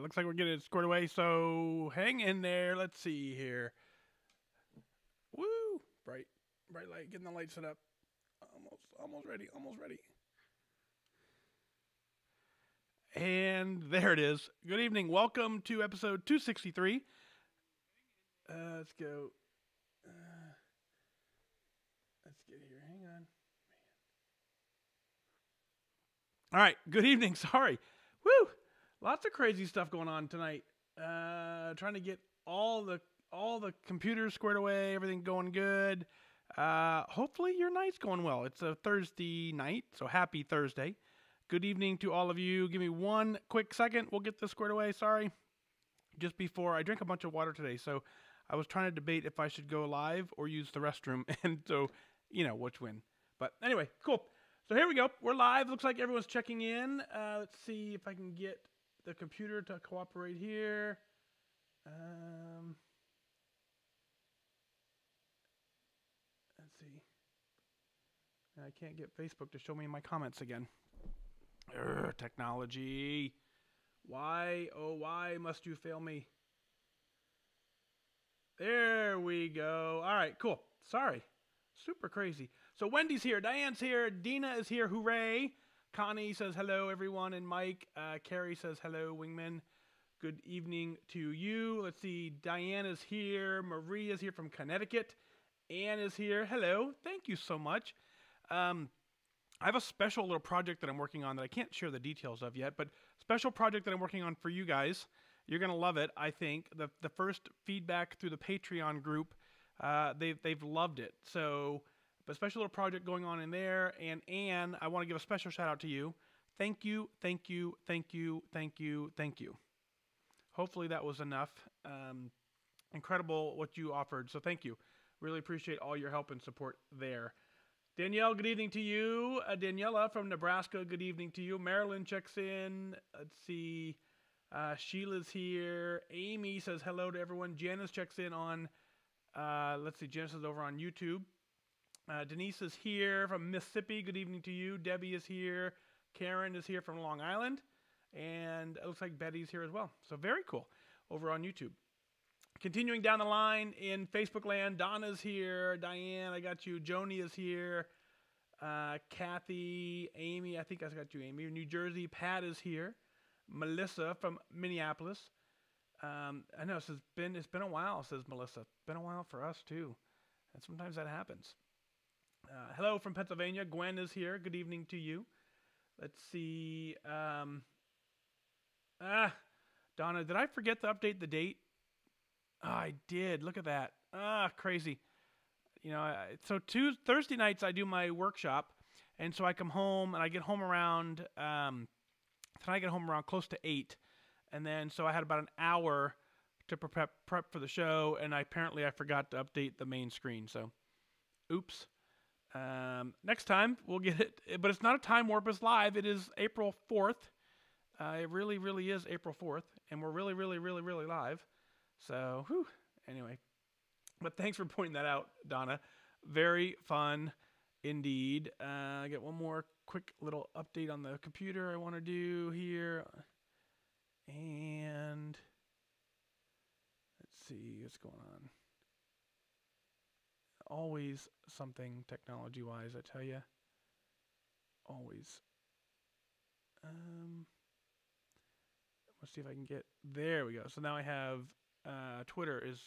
Looks like we're getting it squared away, so hang in there. Let's see here. Woo! Bright light. Getting the light set up. Almost ready. And there it is. Good evening. Welcome to episode 263. Let's go. Let's get here. Hang on. All right. Good evening. Sorry. Woo! Lots of crazy stuff going on tonight. Trying to get all the computers squared away. Everything going good. Hopefully your night's going well. It's a Thursday night, so happy Thursday. Good evening to all of you. Give me one quick second. We'll get this squared away. Sorry. Just before, I drank a bunch of water today, so I was trying to debate if I should go live or use the restroom, and so, which win. But anyway, cool. So here we go. We're live. Looks like everyone's checking in. Let's see if I can get the computer to cooperate here. Let's see. I can't get Facebook to show me my comments again. Technology. Why, oh why must you fail me? There we go. All right, cool. Sorry. Super crazy. So Wendy's here. Diane's here. Dina is here. Hooray. Connie says hello, everyone. And Mike. Carrie says hello, Wingman. Good evening to you. Let's see. Diane is here. Marie is here from Connecticut. Anne is here. Hello. Thank you so much. I have a special little project that I'm working on that I can't share the details of yet, but special project that I'm working on for you guys. You're going to love it, I think. The first feedback through the Patreon group, they've loved it. So, a special little project going on in there. And Anne, I want to give a special shout out to you. Thank you, thank you, thank you, thank you, thank you. Hopefully that was enough. Incredible what you offered. So thank you. Really appreciate all your help and support there. Danielle, good evening to you. Daniela from Nebraska, good evening to you. Marilyn checks in. Let's see. Sheila's here. Amy says hello to everyone. Janice checks in on, let's see, Janice is over on YouTube. Denise is here from Mississippi. Good evening to you. Debbie is here. Karen is here from Long Island. And it looks like Betty's here as well. So very cool over on YouTube. Continuing down the line in Facebook land, Donna's here. Diane, I got you. Joni is here. Kathy, Amy, I think I got you, Amy. New Jersey, Pat is here. Melissa from Minneapolis. I know it's been a while, says Melissa. Been a while for us too, and sometimes that happens. Hello from Pennsylvania. Gwen is here. Good evening to you. Let's see. Donna, did I forget to update the date? Oh, I did. Look at that. Crazy. So Thursday nights I do my workshop, and so I come home and I get home around tonight. I get home around close to 8, and then so I had about an hour to prep for the show, and I forgot to update the main screen. So, oops. Next time we'll get it, but it's not a time warp. It's live. It is April 4th. It really, really is April 4th, and we're really, really, really, really live. So, anyway. But thanks for pointing that out, Donna. Very fun indeed. I got one more quick little update on the computer I want to do here. And let's see what's going on. Always something technology-wise, I tell you. Always. Let's see if I can get... There we go. So now I have... Twitter is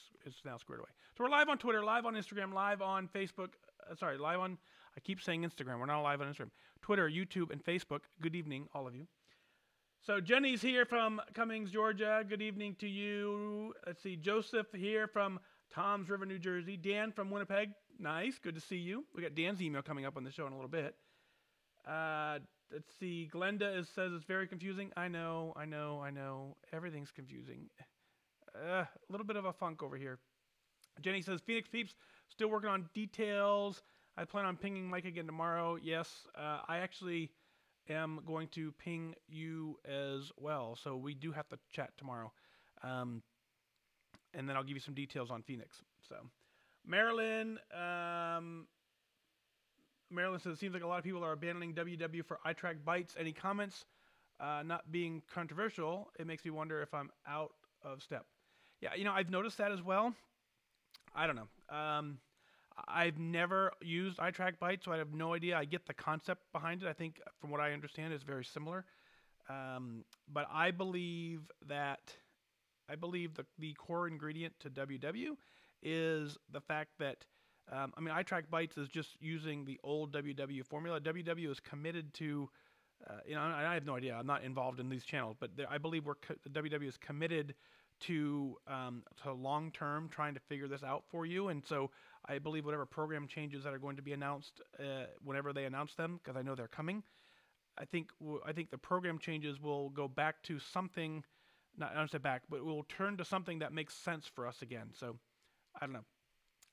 now squared away. So we're live on Twitter, live on Instagram, live on Facebook. Live on... I keep saying Instagram. We're not live on Instagram. Twitter, YouTube, and Facebook. Good evening, all of you. So Jenny's here from Cummings, Georgia. Good evening to you. Let's see. Joseph here from Toms River, New Jersey. Dan from Winnipeg. Nice. Good to see you. We got Dan's email coming up on the show in a little bit. Let's see. Glenda says it's very confusing. I know. Everything's confusing. A little bit of a funk over here. Jenny says, Phoenix peeps, still working on details. I plan on pinging Mike again tomorrow. Yes, I actually am going to ping you as well. So we do have to chat tomorrow. And then I'll give you some details on Phoenix. So Marilyn says, it seems like a lot of people are abandoning WW for iTrack Bytes. Any comments? not being controversial, it makes me wonder if I'm out of step. Yeah, I've noticed that as well. I don't know. I've never used iTrackByte, so I have no idea. I get the concept behind it. I think, from what I understand, it's very similar. But I believe the core ingredient to WW is the fact that, iTrackBytes is just using the old WW formula. WW is committed to, I have no idea. I'm not involved in these channels, but I believe WW is committed to long-term trying to figure this out for you. And so I believe whatever program changes that are going to be announced, whenever they announce them, because I know they're coming, I think the program changes will go back to something, I don't say back, but we'll turn to something that makes sense for us again. So I don't know.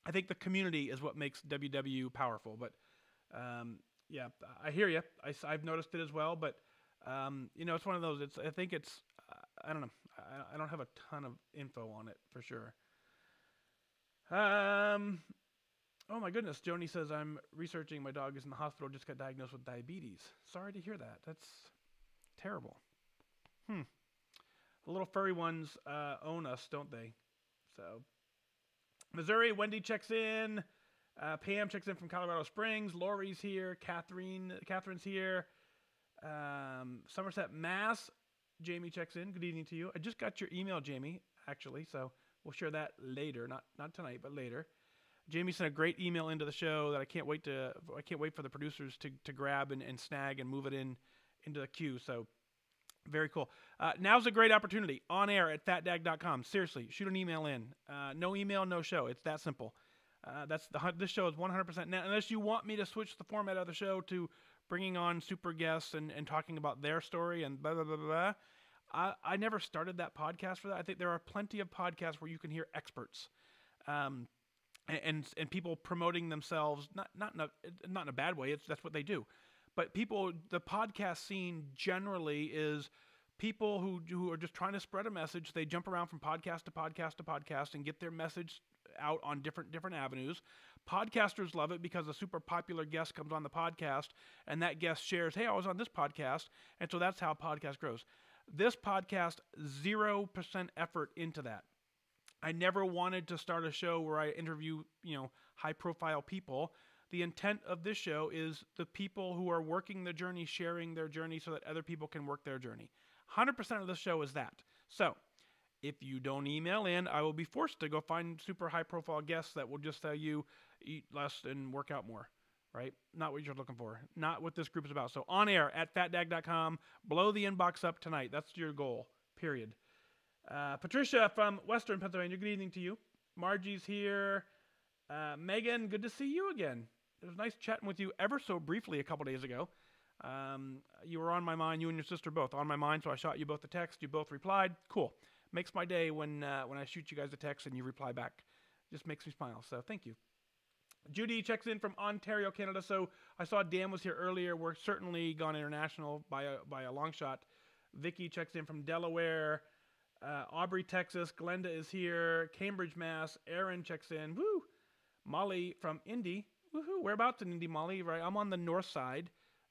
I think the community is what makes WW powerful. But yeah, I hear you. I've noticed it as well. But it's one of those. I don't know. I don't have a ton of info on it for sure. Oh my goodness, Joni says, I'm researching. My dog is in the hospital, just got diagnosed with diabetes. Sorry to hear that. That's terrible. The little furry ones own us, don't they? So, Missouri, Wendy checks in. Pam checks in from Colorado Springs. Lori's here. Catherine's here. Somerset, Mass. Jamie checks in. Good evening to you. I just got your email, Jamie, actually, so we'll share that later. Not tonight, but later. Jamie sent a great email into the show that I can't wait for the producers to grab and snag and move it into the queue. So very cool. Now's a great opportunity. On air at fatdag.com. Seriously, shoot an email in. No email, no show. It's that simple. This show is 100% now, unless you want me to switch the format of the show to bringing on super guests and talking about their story and blah, blah, blah, blah. I never started that podcast for that. I think there are plenty of podcasts where you can hear experts, and people promoting themselves, not in a bad way. That's what they do. But the podcast scene generally is people who are just trying to spread a message. They jump around from podcast to podcast to podcast and get their message out on different avenues. Podcasters love it because a super popular guest comes on the podcast and that guest shares, hey, I was on this podcast. And so that's how a podcast grows. This podcast, 0% effort into that. I never wanted to start a show where I interview, high profile people. The intent of this show is the people who are working the journey, sharing their journey so that other people can work their journey. 100% of this show is that. So if you don't email in, I will be forced to go find super high profile guests that will just tell you eat less and work out more, right? Not what you're looking for. Not what this group is about. So on air at fatdag.com, blow the inbox up tonight. That's your goal, period. Patricia from Western Pennsylvania, good evening to you. Margie's here. Megan, good to see you again. It was nice chatting with you ever so briefly a couple days ago. You were on my mind, you and your sister both on my mind, so I shot you both a text. You both replied. Cool. Makes my day when I shoot you guys a text and you reply back. Just makes me smile, so thank you. Judy checks in from Ontario, Canada. So I saw Dan was here earlier. We're certainly gone international by a long shot. Vicky checks in from Delaware. Aubrey, Texas. Glenda is here. Cambridge, Mass. Aaron checks in. Woo! Molly from Indy. Woohoo! Whereabouts in Indy, Molly? Right, I'm on the north side.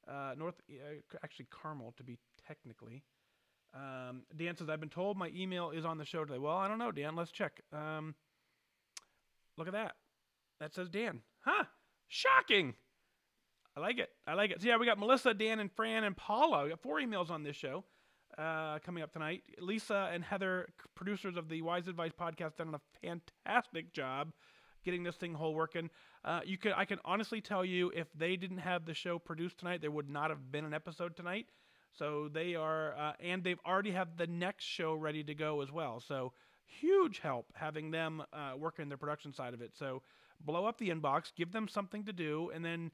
Actually Carmel to be technically. Dan says, I've been told my email is on the show today. Well, I don't know, Dan. Let's check. Look at that. That says Dan. Huh? Shocking. I like it. So yeah, we got Melissa, Dan, and Fran, and Paula. We got 4 emails on this show coming up tonight. Lisa and Heather, producers of the WhysAdvice podcast, done a fantastic job getting this thing whole working. I can honestly tell you, if they didn't have the show produced tonight, there would not have been an episode tonight. So they are, and they've already have the next show ready to go as well. So huge help having them working the production side of it. So blow up the inbox, give them something to do, and then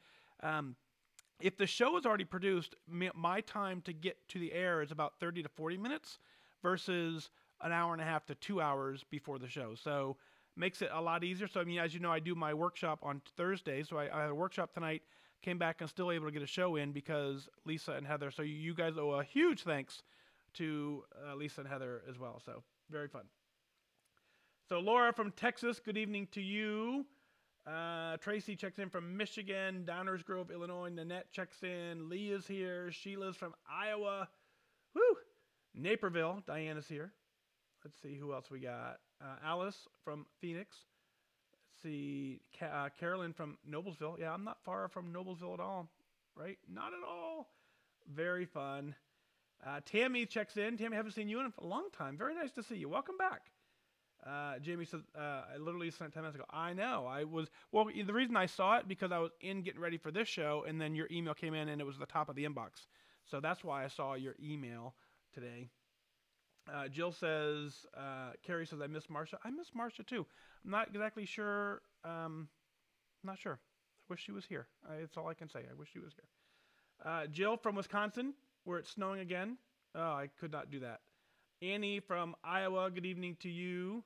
if the show is already produced, my time to get to the air is about 30 to 40 minutes versus an hour and a half to 2 hours before the show. So makes it a lot easier. So, I mean, as you know, I do my workshop on Thursday. So I had a workshop tonight, came back and still able to get a show in because Lisa and Heather. So you guys owe a huge thanks to Lisa and Heather as well. So very fun. So Laura from Texas, good evening to you. Tracy checks in from Michigan. Downers Grove, Illinois. Nanette checks in. Lee is here. Sheila's from Iowa. Woo! Naperville, Diana's here. Let's see who else we got. Alice from Phoenix. Let's see, Carolyn from Noblesville. Yeah, I'm not far from Noblesville at all, right? Not at all. Very fun. Tammy checks in. Tammy, haven't seen you in a long time. Very nice to see you. Welcome back. Jamie says, I literally sent 10 minutes ago. I know. Well, the reason I saw it because I was getting ready for this show, and then your email came in, and it was the top of the inbox. So that's why I saw your email today. Jill says, Carrie says, I miss Marsha. I miss Marsha too. I'm not exactly sure. Not sure. I wish she was here. That's all I can say. I wish she was here. Jill from Wisconsin, where it's snowing again. Oh, I could not do that. Annie from Iowa, good evening to you.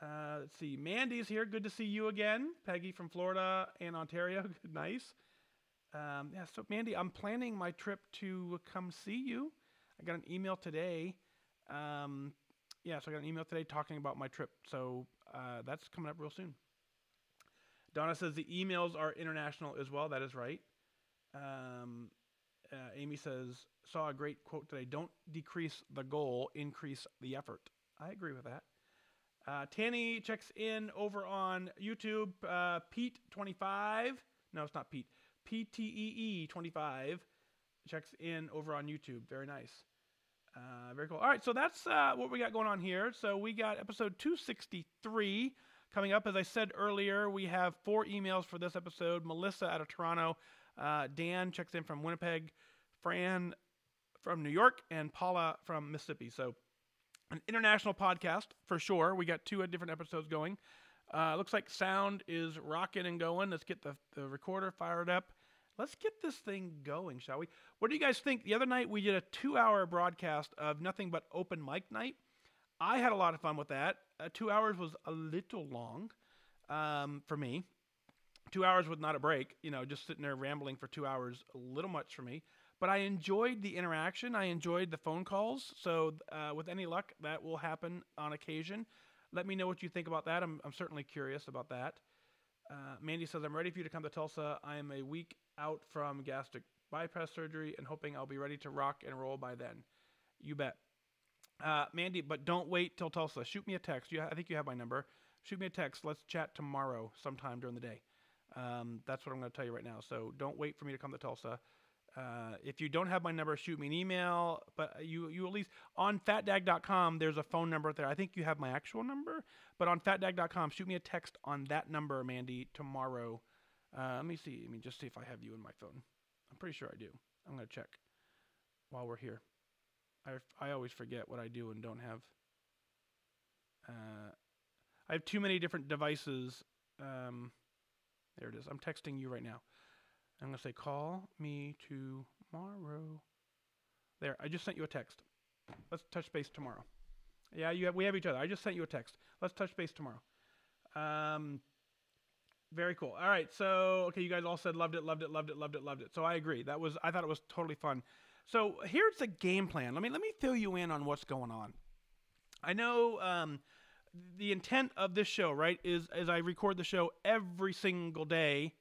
Let's see. Mandy's here. Good to see you again. Peggy from Florida and Ontario. Good, nice. Yeah, so Mandy, I'm planning my trip to come see you. I got an email today. So I got an email today talking about my trip. So that's coming up real soon. Donna says the emails are international as well. That is right. Amy says, saw a great quote today. Don't decrease the goal, increase the effort. I agree with that. Tanny checks in over on YouTube. Pete25. No, it's not Pete. PTEE25 checks in over on YouTube. Very nice. Very cool. All right, so that's what we got going on here. So we got episode 263 coming up. As I said earlier, we have 4 emails for this episode. Melissa out of Toronto. Dan checks in from Winnipeg. Fran from New York. And Paula from Mississippi. So an international podcast for sure. We got 2 different episodes going. Looks like sound is rocking and going. Let's get the recorder fired up. Let's get this thing going, shall we? What do you guys think? The other night we did a 2-hour broadcast of nothing but open mic night. I had a lot of fun with that. 2 hours was a little long for me. 2 hours with not a break, just sitting there rambling for 2 hours, a little much for me. But I enjoyed the interaction. I enjoyed the phone calls. So with any luck, that will happen on occasion. Let me know what you think about that. I'm certainly curious about that. Mandy says, I'm ready for you to come to Tulsa. I am a week out from gastric bypass surgery and hoping I'll be ready to rock and roll by then. You bet. Mandy, but don't wait till Tulsa. Shoot me a text. I think you have my number. Shoot me a text. Let's chat tomorrow sometime during the day. That's what I'm going to tell you right now. So don't wait for me to come to Tulsa. If you don't have my number, shoot me an email. But you at least on fatdag.com, there's a phone number there. I think you have my actual number, but on fatdag.com, shoot me a text on that number, Mandy, tomorrow. Let me see. Just see if I have you in my phone. I'm pretty sure I do. I'm going to check while we're here. I always forget what I do and don't have. I have too many different devices. There it is. I'm texting you right now. I'm going to say, call me tomorrow. There, I just sent you a text. Let's touch base tomorrow. Yeah, we have each other. I just sent you a text. Let's touch base tomorrow. Very cool. All right, so, okay, you guys all said loved it. So I agree. I thought it was totally fun. So here's the game plan. Let me fill you in on what's going on. I know the intent of this show, right, is I record the show every single day,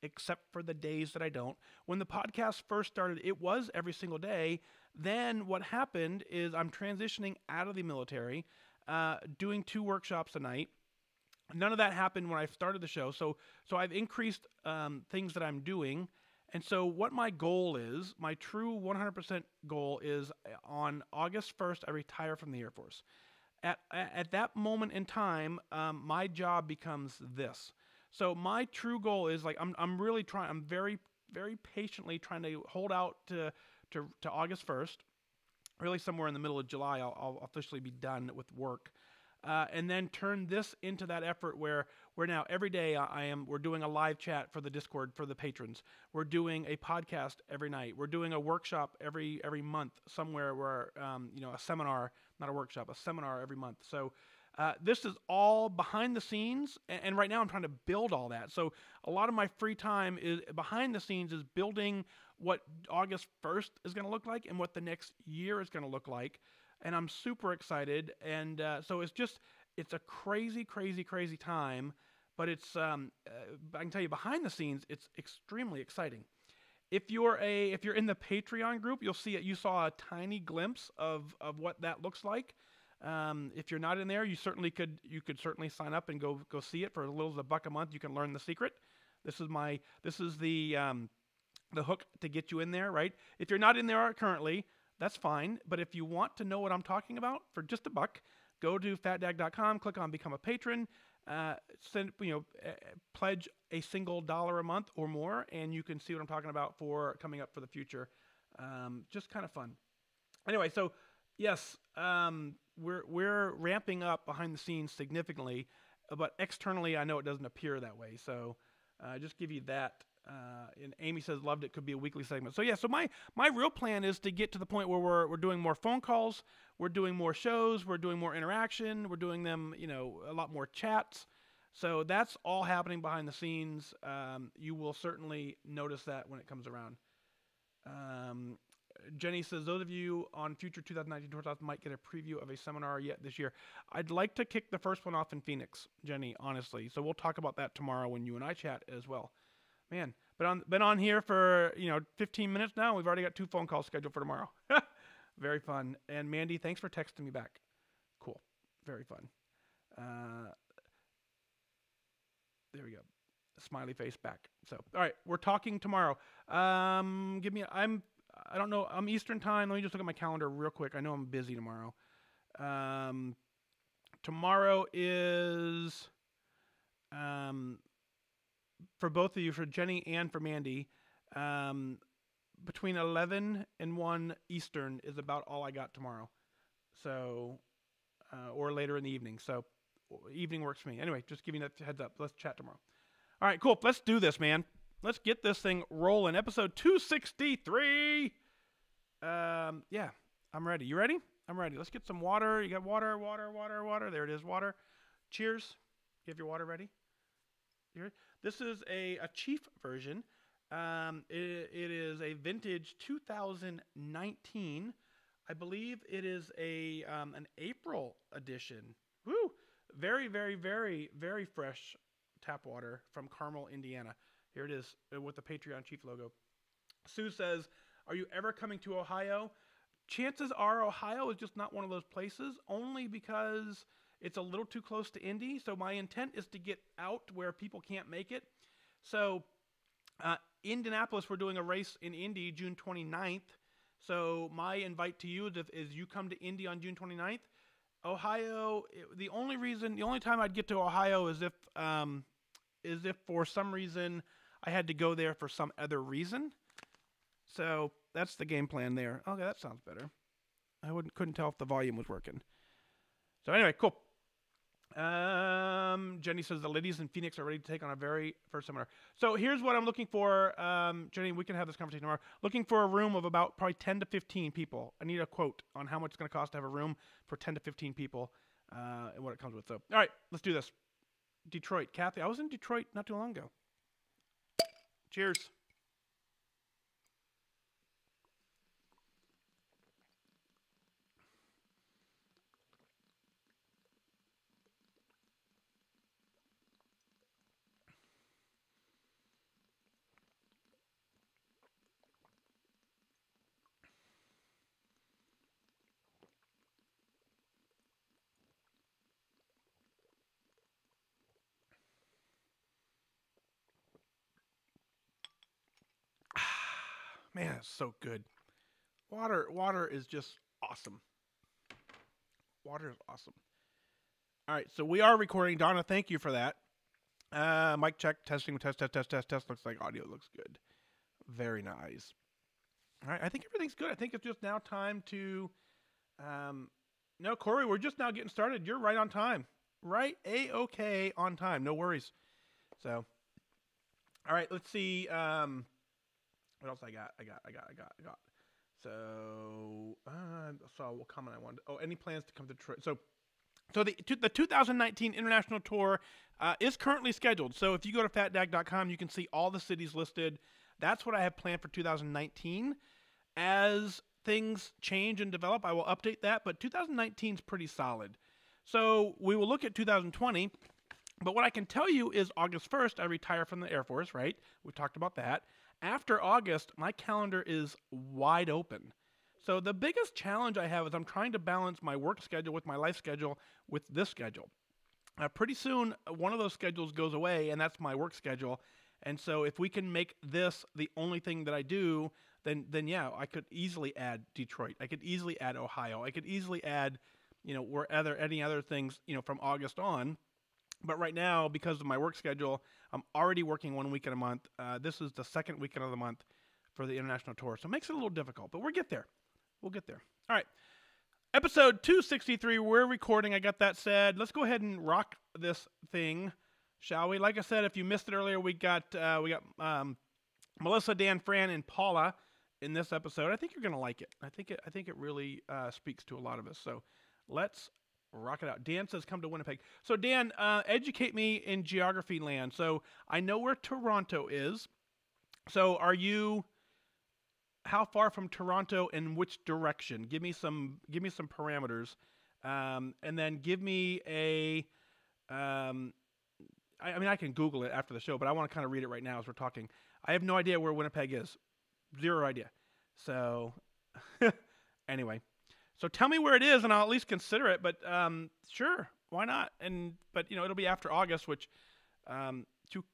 except for the days that I don't. When the podcast first started, it was every single day. Then what happened is I'm transitioning out of the military, doing 2 workshops a night. None of that happened when I started the show. So I've increased things that I'm doing. And so what my goal is, my true 100% goal is on August 1st, I retire from the Air Force. At that moment in time, my job becomes this. So my true goal is I'm really trying. I'm very, very patiently trying to hold out to August 1st. Really, somewhere in the middle of July, I'll officially be done with work, and then turn this into that effort where now every day we're doing a live chat for the Discord for the patrons. We're doing a podcast every night. We're doing a workshop every month somewhere where a seminar, not a workshop, a seminar every month. So. This is all behind the scenes, and right now I'm trying to build all that. So a lot of my free time is behind the scenes is building what August 1st is going to look like and what the next year is going to look like, and I'm super excited. And so it's a crazy, crazy, crazy time, but it's I can tell you behind the scenes it's extremely exciting. If you're in the Patreon group, you'll see it. You saw a tiny glimpse of what that looks like. If you're not in there, you could certainly sign up and go see it for as little as $1 a month. You can learn the secret. This is the hook to get you in there, right? If you're not in there currently, that's fine. But if you want to know what I'm talking about for just $1, go to fatdag.com, click on Become a Patron, pledge a single $1 a month or more, and you can see what I'm talking about for coming up for the future. Just kind of fun. Anyway, so yes, we're ramping up behind the scenes significantly, but externally, I know it doesn't appear that way. So just give you that. And Amy says loved it, could be a weekly segment. So yeah, so my real plan is to get to the point where we're doing more phone calls, we're doing more shows, we're doing more interaction, we're doing them, a lot more chats. So that's all happening behind the scenes. You will certainly notice that when it comes around. Jenny says, those of you on future 2019 tour thoughts might get a preview of a seminar yet this year. I'd like to kick the first one off in Phoenix, Jenny, honestly. So we'll talk about that tomorrow when you and I chat as well. Man, been on here for 15 minutes now. We've already got 2 phone calls scheduled for tomorrow. Very fun. And Mandy, thanks for texting me back. Cool. Very fun. There we go. Smiley face back. So, all right, we're talking tomorrow. I don't know. I'm Eastern time. Let me just look at my calendar real quick. I know I'm busy tomorrow. Tomorrow is for both of you, for Jenny and for Mandy, between 11 and 1 Eastern is about all I got tomorrow. So, or later in the evening. So, evening works for me. Anyway, just giving that heads up. Let's chat tomorrow. All right, cool. Let's do this, man. Let's get this thing rolling. Episode 263. Yeah, I'm ready. You ready? I'm ready. Let's get some water. You got water. There it is, water. Cheers. You have your water ready? You ready? This is a Chief version. It is a vintage 2019. I believe it is an April edition. Woo! Very, very, very, very fresh tap water from Carmel, Indiana. Here it is with the Patreon Chief logo. Sue says, are you ever coming to Ohio? Chances are Ohio is just not one of those places, only because it's a little too close to Indy. So my intent is to get out where people can't make it. So Indianapolis, we're doing a race in Indy June 29th. So my invite to you is you come to Indy on June 29th. Ohio, the only time I'd get to Ohio is if for some reason I had to go there for some other reason. So that's the game plan there. Okay, that sounds better. I couldn't tell if the volume was working. So anyway, cool. Jenny says the ladies in Phoenix are ready to take on a very first seminar. So here's what I'm looking for. Jenny, we can have this conversation tomorrow. Looking for a room of about probably 10 to 15 people. I need a quote on how much it's going to cost to have a room for 10 to 15 people and what it comes with. So, all right, let's do this. Detroit. Kathy, I was in Detroit not too long ago. Cheers. Man, it's so good. Water is just awesome. Water is awesome. All right, so we are recording. Donna, thank you for that. Mic check, testing, test. Looks like audio looks good. Very nice. All right, I think everything's good. I think it's just now time to... no, Corey, we're just now getting started. You're right on time. Right A-OK on time. No worries. So, all right, let's see... what else I got? So, what comment I wanted. Oh, any plans to come to Detroit? So the 2019 international tour is currently scheduled. So if you go to fatdag.com, you can see all the cities listed. That's what I have planned for 2019. As things change and develop, I will update that. But 2019 is pretty solid. So we will look at 2020. But what I can tell you is August 1st, I retire from the Air Force, right? We talked about that. After August, my calendar is wide open. So the biggest challenge I have is I'm trying to balance my work schedule with my life schedule with this schedule. Pretty soon, one of those schedules goes away, and that's my work schedule. And so if we can make this the only thing that I do, then yeah, I could easily add Detroit. I could easily add Ohio. I could easily add, any other things, from August on. But right now, because of my work schedule, I'm already working 1 weekend a month. This is the second weekend of the month for the international tour. So it makes it a little difficult, but we'll get there. We'll get there. All right. Episode 263, we're recording. I got that said. Let's go ahead and rock this thing, shall we? Like I said, if you missed it earlier, we got Melissa, Dan, Fran, and Paula in this episode. I think you're going to like it. I think it really speaks to a lot of us. So let's rock it out. Dan says, come to Winnipeg. So Dan, educate me in geography land. So I know where Toronto is. So how far from Toronto and which direction? Give me some parameters. And then give me I can Google it after the show, but I want to kind of read it right now as we're talking. I have no idea where Winnipeg is. Zero idea. So anyway. So tell me where it is, and I'll at least consider it. But sure, why not? But it'll be after August, which you've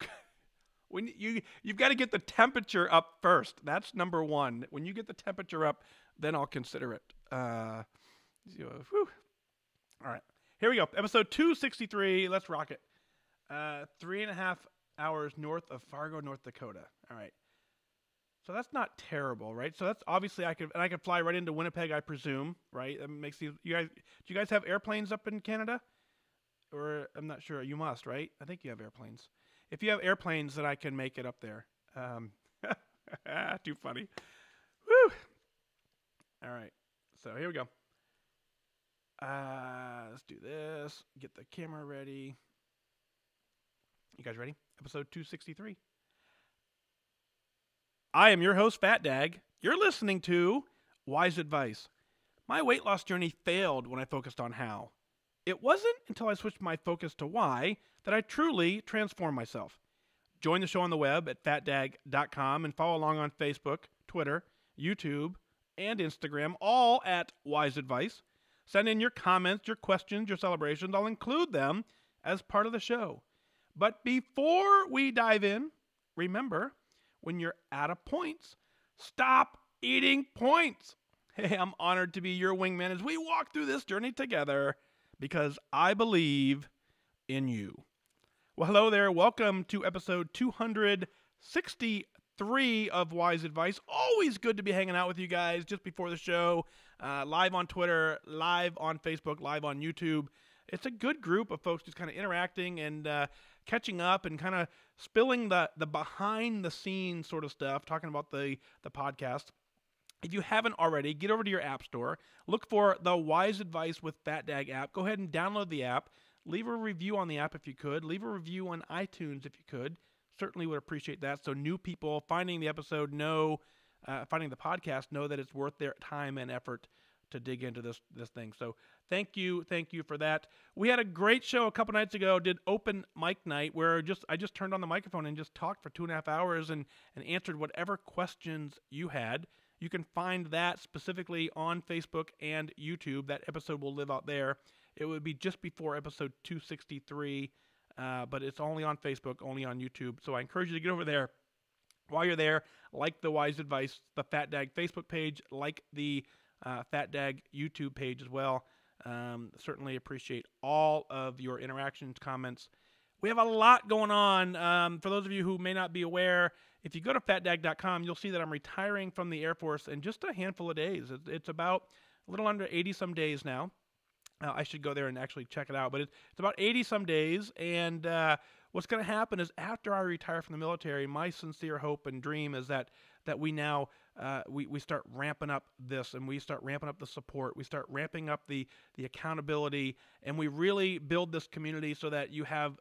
got to get the temperature up first. That's number one. When you get the temperature up, then I'll consider it. All right, here we go. Episode 263. Let's rock it. 3.5 hours north of Fargo, North Dakota. All right. So that's not terrible, right? So that's obviously I could fly right into Winnipeg, I presume, right? That makes you guys. Do you guys have airplanes up in Canada? Or I'm not sure. You must, right? I think you have airplanes. If you have airplanes, then I can make it up there. Too funny. Woo! All right. So here we go. Let's do this. Get the camera ready. You guys ready? Episode 263. I am your host, Fat Dag. You're listening to WhysAdvice. My weight loss journey failed when I focused on how. It wasn't until I switched my focus to why that I truly transformed myself. Join the show on the web at fatdag.com and follow along on Facebook, Twitter, YouTube, and Instagram, all at WhysAdvice. Send in your comments, your questions, your celebrations. I'll include them as part of the show. But before we dive in, remember, when you're out of points, stop eating points. Hey, I'm honored to be your wingman as we walk through this journey together because I believe in you. Well, hello there. Welcome to episode 263 of WhysAdvice. Always good to be hanging out with you guys just before the show, live on Twitter, live on Facebook, live on YouTube. It's a good group of folks just kind of interacting and catching up and kind of spilling the behind the scenes sort of stuff, talking about the podcast. If you haven't already, get over to your app store, look for the WhysAdvice with Fat Dag app. Go ahead and download the app. Leave a review on the app if you could. Leave a review on iTunes if you could. Certainly would appreciate that. So new people finding the episode finding the podcast know that it's worth their time and effort to dig into this thing. So thank you for that. We had a great show a couple nights ago, did open mic night, where I just turned on the microphone and just talked for 2.5 hours and answered whatever questions you had. You can find that specifically on Facebook and YouTube. That episode will live out there. It would be just before episode 263, but it's only on Facebook, only on YouTube. So I encourage you to get over there. While you're there, like the WhysAdvice, the Fat Dag Facebook page, like the Fat Dag YouTube page as well. Certainly appreciate all of your interactions, comments. We have a lot going on. For those of you who may not be aware, if you go to fatdag.com, you'll see that I'm retiring from the Air Force in just a handful of days. It's about a little under 80-some days now. I should go there and actually check it out, but it's about 80-some days, and what's going to happen is after I retire from the military, my sincere hope and dream is that we now we start ramping up this, and we start ramping up the support, we start ramping up the accountability, and we really build this community so that you have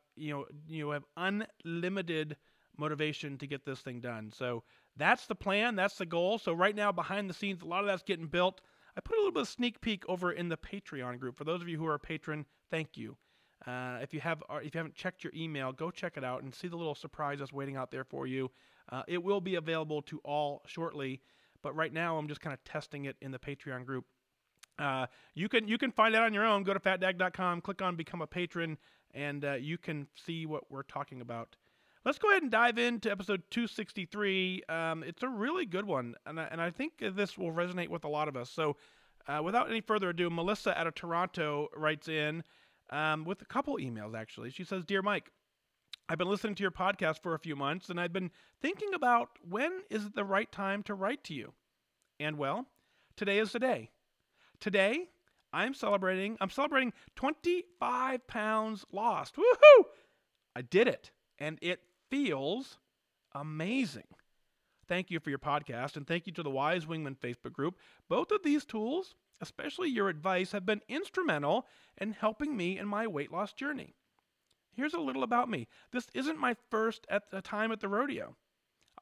unlimited motivation to get this thing done. So that's the plan, that's the goal. So right now, behind the scenes, a lot of that's getting built. I put a little bit of sneak peek over in the Patreon group. For those of you who are a patron, thank you. If you haven't checked your email, go check it out and see the little surprise that's waiting out there for you. It will be available to all shortly, but right now I'm just kind of testing it in the Patreon group. You can find out on your own. Go to fatdag.com, click on Become a Patron, and you can see what we're talking about. Let's go ahead and dive into episode 263. It's a really good one, and I think this will resonate with a lot of us. So without any further ado, Melissa out of Toronto writes in with a couple emails, actually. She says, Dear Mike, I've been listening to your podcast for a few months, and I've been thinking about when is the right time to write to you. And well, today is the day. Today, I'm celebrating 25 pounds lost. Woohoo! I did it, and it feels amazing. Thank you for your podcast, and thank you to the Wise Wingman Facebook group. Both of these tools, especially your advice, have been instrumental in helping me in my weight loss journey. Here's a little about me. This isn't my first time at the rodeo.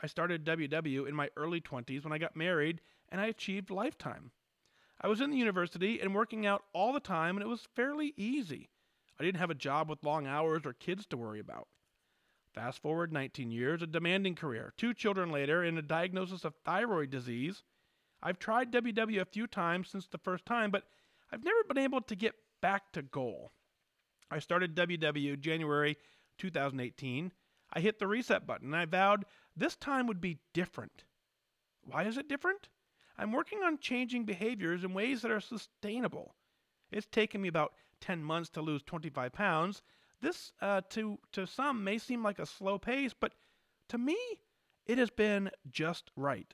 I started WW in my early 20s when I got married, and I achieved Lifetime. I was in the university and working out all the time, and it was fairly easy. I didn't have a job with long hours or kids to worry about. Fast forward 19 years, a demanding career, 2 children later, and a diagnosis of thyroid disease. I've tried WW a few times since the first time, but I've never been able to get back to goal. I started WW January 2018. I hit the reset button, and I vowed this time would be different. Why is it different? I'm working on changing behaviors in ways that are sustainable. It's taken me about 10 months to lose 25 pounds. This, to some, may seem like a slow pace, but to me, it has been just right.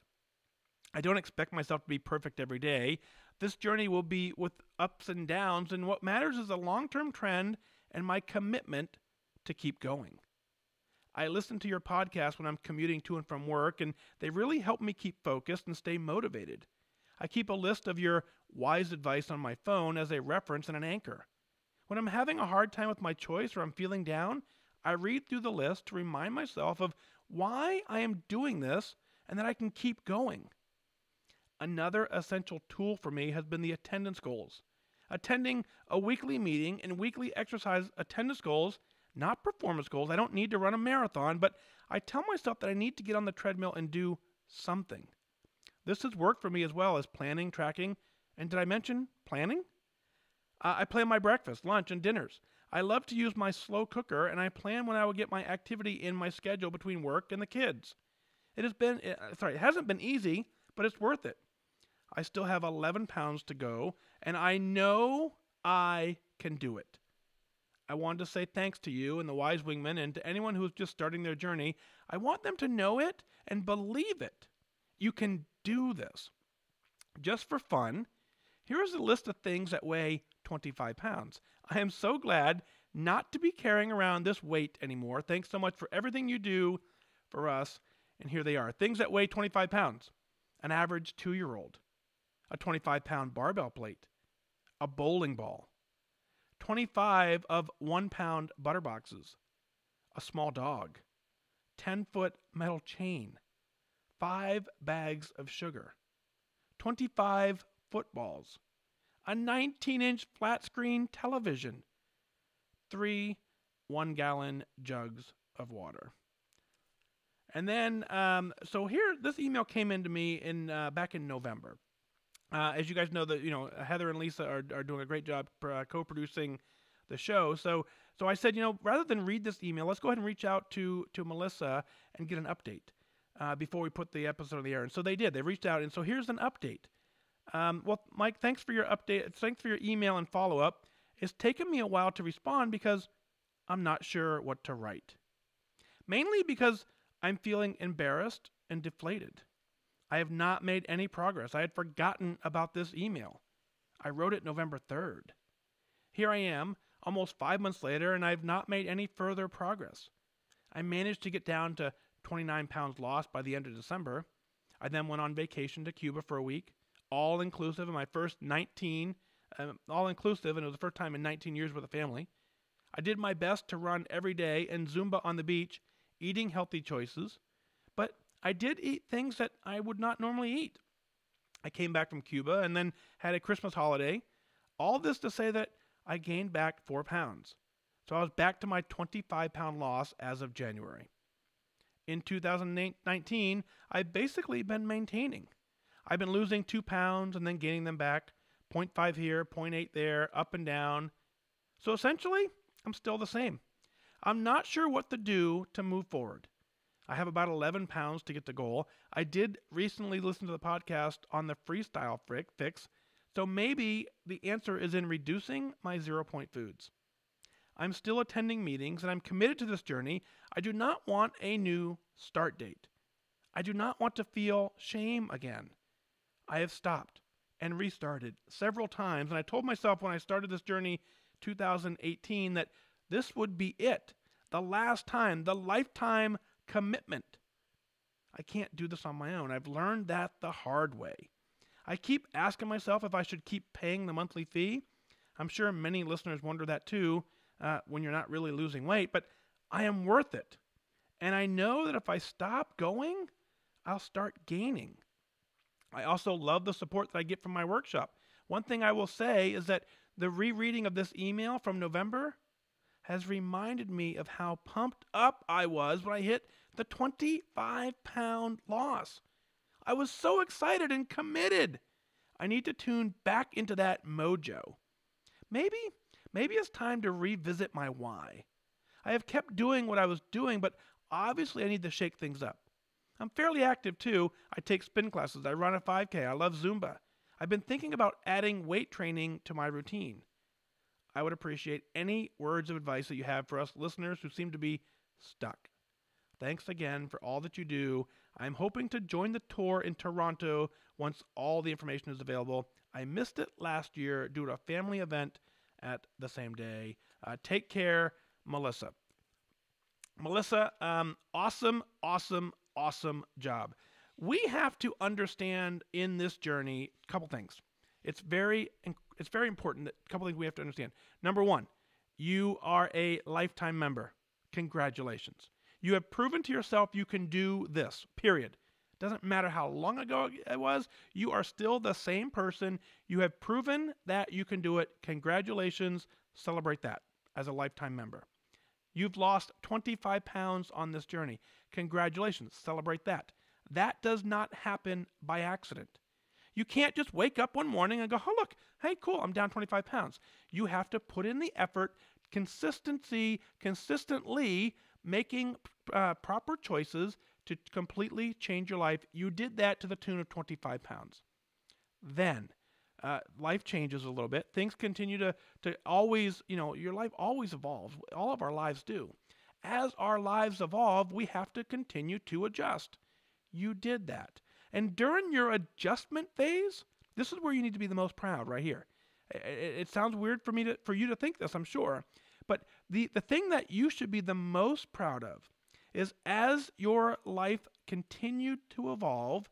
I don't expect myself to be perfect every day. This journey will be with ups and downs, and what matters is a long-term trend and my commitment to keep going. I listen to your podcast when I'm commuting to and from work, and they really help me keep focused and stay motivated. I keep a list of your wise advice on my phone as a reference and an anchor. When I'm having a hard time with my choice or I'm feeling down, I read through the list to remind myself of why I am doing this and that I can keep going. Another essential tool for me has been the attendance goals. Attending a weekly meeting and weekly exercise attendance goals, not performance goals. I don't need to run a marathon, but I tell myself that I need to get on the treadmill and do something. This has worked for me as well as planning, tracking, and did I mention planning? I plan my breakfast, lunch, and dinners. I love to use my slow cooker, and I plan when I will get my activity in my schedule between work and the kids. It hasn't been easy, but it's worth it. I still have 11 pounds to go, and I know I can do it. I wanted to say thanks to you and the Wise Wingman and to anyone who is just starting their journey. I want them to know it and believe it. You can do this. Just for fun, here is a list of things that weigh 25 pounds. I am so glad not to be carrying around this weight anymore. Thanks so much for everything you do for us. And here they are. Things that weigh 25 pounds. An average 2-year-old. A 25-pound barbell plate. A bowling ball. 25 of 1-pound butter boxes. A small dog. 10-foot metal chain. 5 bags of sugar. 25 footballs. A 19-inch flat-screen television. 3 1-gallon jugs of water. And then, so here, this email came into me back in November. As you guys know, Heather and Lisa are doing a great job co-producing the show. So I said, rather than read this email, let's go ahead and reach out to Melissa and get an update before we put the episode on the air. And so they did. They reached out, and so here's an update. Well, Mike, thanks for your update. Thanks for your email and follow-up. It's taken me a while to respond because I'm not sure what to write. Mainly because I'm feeling embarrassed and deflated. I have not made any progress. I had forgotten about this email. I wrote it November 3rd. Here I am, almost 5 months later, and I've not made any further progress. I managed to get down to 29 pounds lost by the end of December. I then went on vacation to Cuba for a week, all-inclusive in my first 19, all-inclusive, and it was the first time in 19 years with a family. I did my best to run every day and Zumba on the beach, eating healthy choices, but I did eat things that I would not normally eat. I came back from Cuba and then had a Christmas holiday. All this to say that I gained back 4 pounds. So I was back to my 25-pound loss as of January. In 2019, I've basically been maintaining. I've been losing 2 pounds and then gaining them back, 0.5 here, 0.8 there, up and down. So essentially, I'm still the same. I'm not sure what to do to move forward. I have about 11 pounds to get the goal. I did recently listen to the podcast on the freestyle fix, so maybe the answer is in reducing my 0-point foods. I'm still attending meetings and I'm committed to this journey. I do not want a new start date. I do not want to feel shame again. I have stopped and restarted several times, and I told myself when I started this journey 2018 that this would be it, the last time, the lifetime commitment. I can't do this on my own. I've learned that the hard way. I keep asking myself if I should keep paying the monthly fee. I'm sure many listeners wonder that too when you're not really losing weight, but I am worth it. And I know that if I stop going, I'll start gaining. I also love the support that I get from my workshop. One thing I will say is that the rereading of this email from November has reminded me of how pumped up I was when I hit the 25-pound loss. I was so excited and committed. I need to tune back into that mojo. Maybe it's time to revisit my why. I have kept doing what I was doing, but obviously I need to shake things up. I'm fairly active too. I take spin classes. I run a 5K. I love Zumba. I've been thinking about adding weight training to my routine. I would appreciate any words of advice that you have for us listeners who seem to be stuck. Thanks again for all that you do. I'm hoping to join the tour in Toronto once all the information is available. I missed it last year due to a family event at the same day. Take care, Melissa. Melissa, awesome job. We have to understand in this journey a couple things. It's very important that a couple things we have to understand. Number one, you are a lifetime member. Congratulations. You have proven to yourself you can do this, period. Doesn't matter how long ago it was, you are still the same person. You have proven that you can do it. Congratulations. Celebrate that as a lifetime member. You've lost 25 pounds on this journey. Congratulations. Celebrate that. That does not happen by accident. You can't just wake up one morning and go, oh, look, hey, cool, I'm down 25 pounds. You have to put in the effort, consistently making proper choices to completely change your life. You did that to the tune of 25 pounds. Then life changes a little bit. Things continue to always, your life always evolves. All of our lives do. As our lives evolve, we have to continue to adjust. You did that. And during your adjustment phase, this is where you need to be the most proud right here. It sounds weird for you to think this, I'm sure. But the thing that you should be the most proud of is as your life continued to evolve,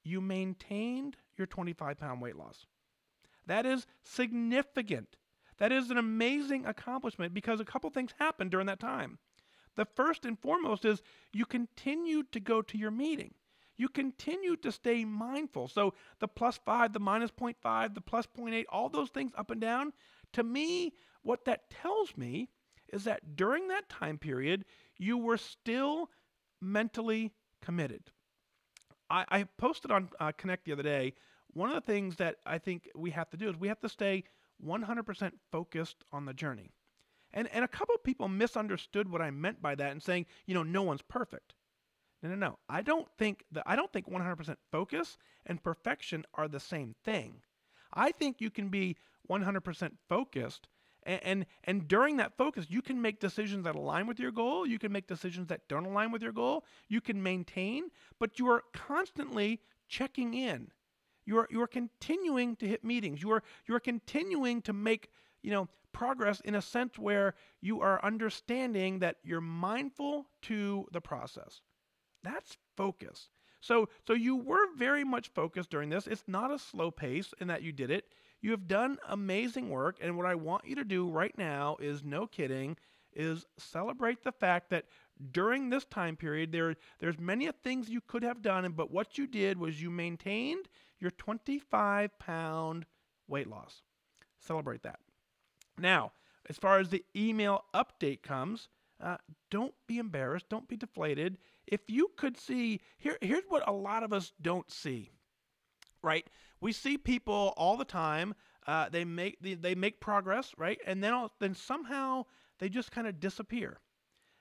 you maintained your 25-pound weight loss. That is significant. That is an amazing accomplishment because a couple things happened during that time. The first and foremost is you continued to go to your meeting. You continue to stay mindful. So the +5, the -0.5, the +0.8, all those things up and down, to me, what that tells me is that during that time period, you were still mentally committed. I posted on Connect the other day, one of the things that I think we have to do is we have to stay 100% focused on the journey. And a couple of people misunderstood what I meant by that and saying, no one's perfect. No. I don't think 100% focus and perfection are the same thing. I think you can be 100% focused, and during that focus, you can make decisions that align with your goal. You can make decisions that don't align with your goal. You can maintain, but you are constantly checking in. You are continuing to hit meetings. You are continuing to make progress in a sense where you are understanding that you're mindful to the process. That's focus. So you were very much focused during this. It's not a slow pace in that you did it. You have done amazing work, and what I want you to do right now is, no kidding, is celebrate the fact that during this time period, there's many things you could have done, but what you did was you maintained your 25-pound weight loss. Celebrate that. Now, As far as the email update comes, don't be embarrassed. Don't be deflated. If you could see, here's what a lot of us don't see, right? We see people all the time. They make progress, right? And then somehow they just kind of disappear.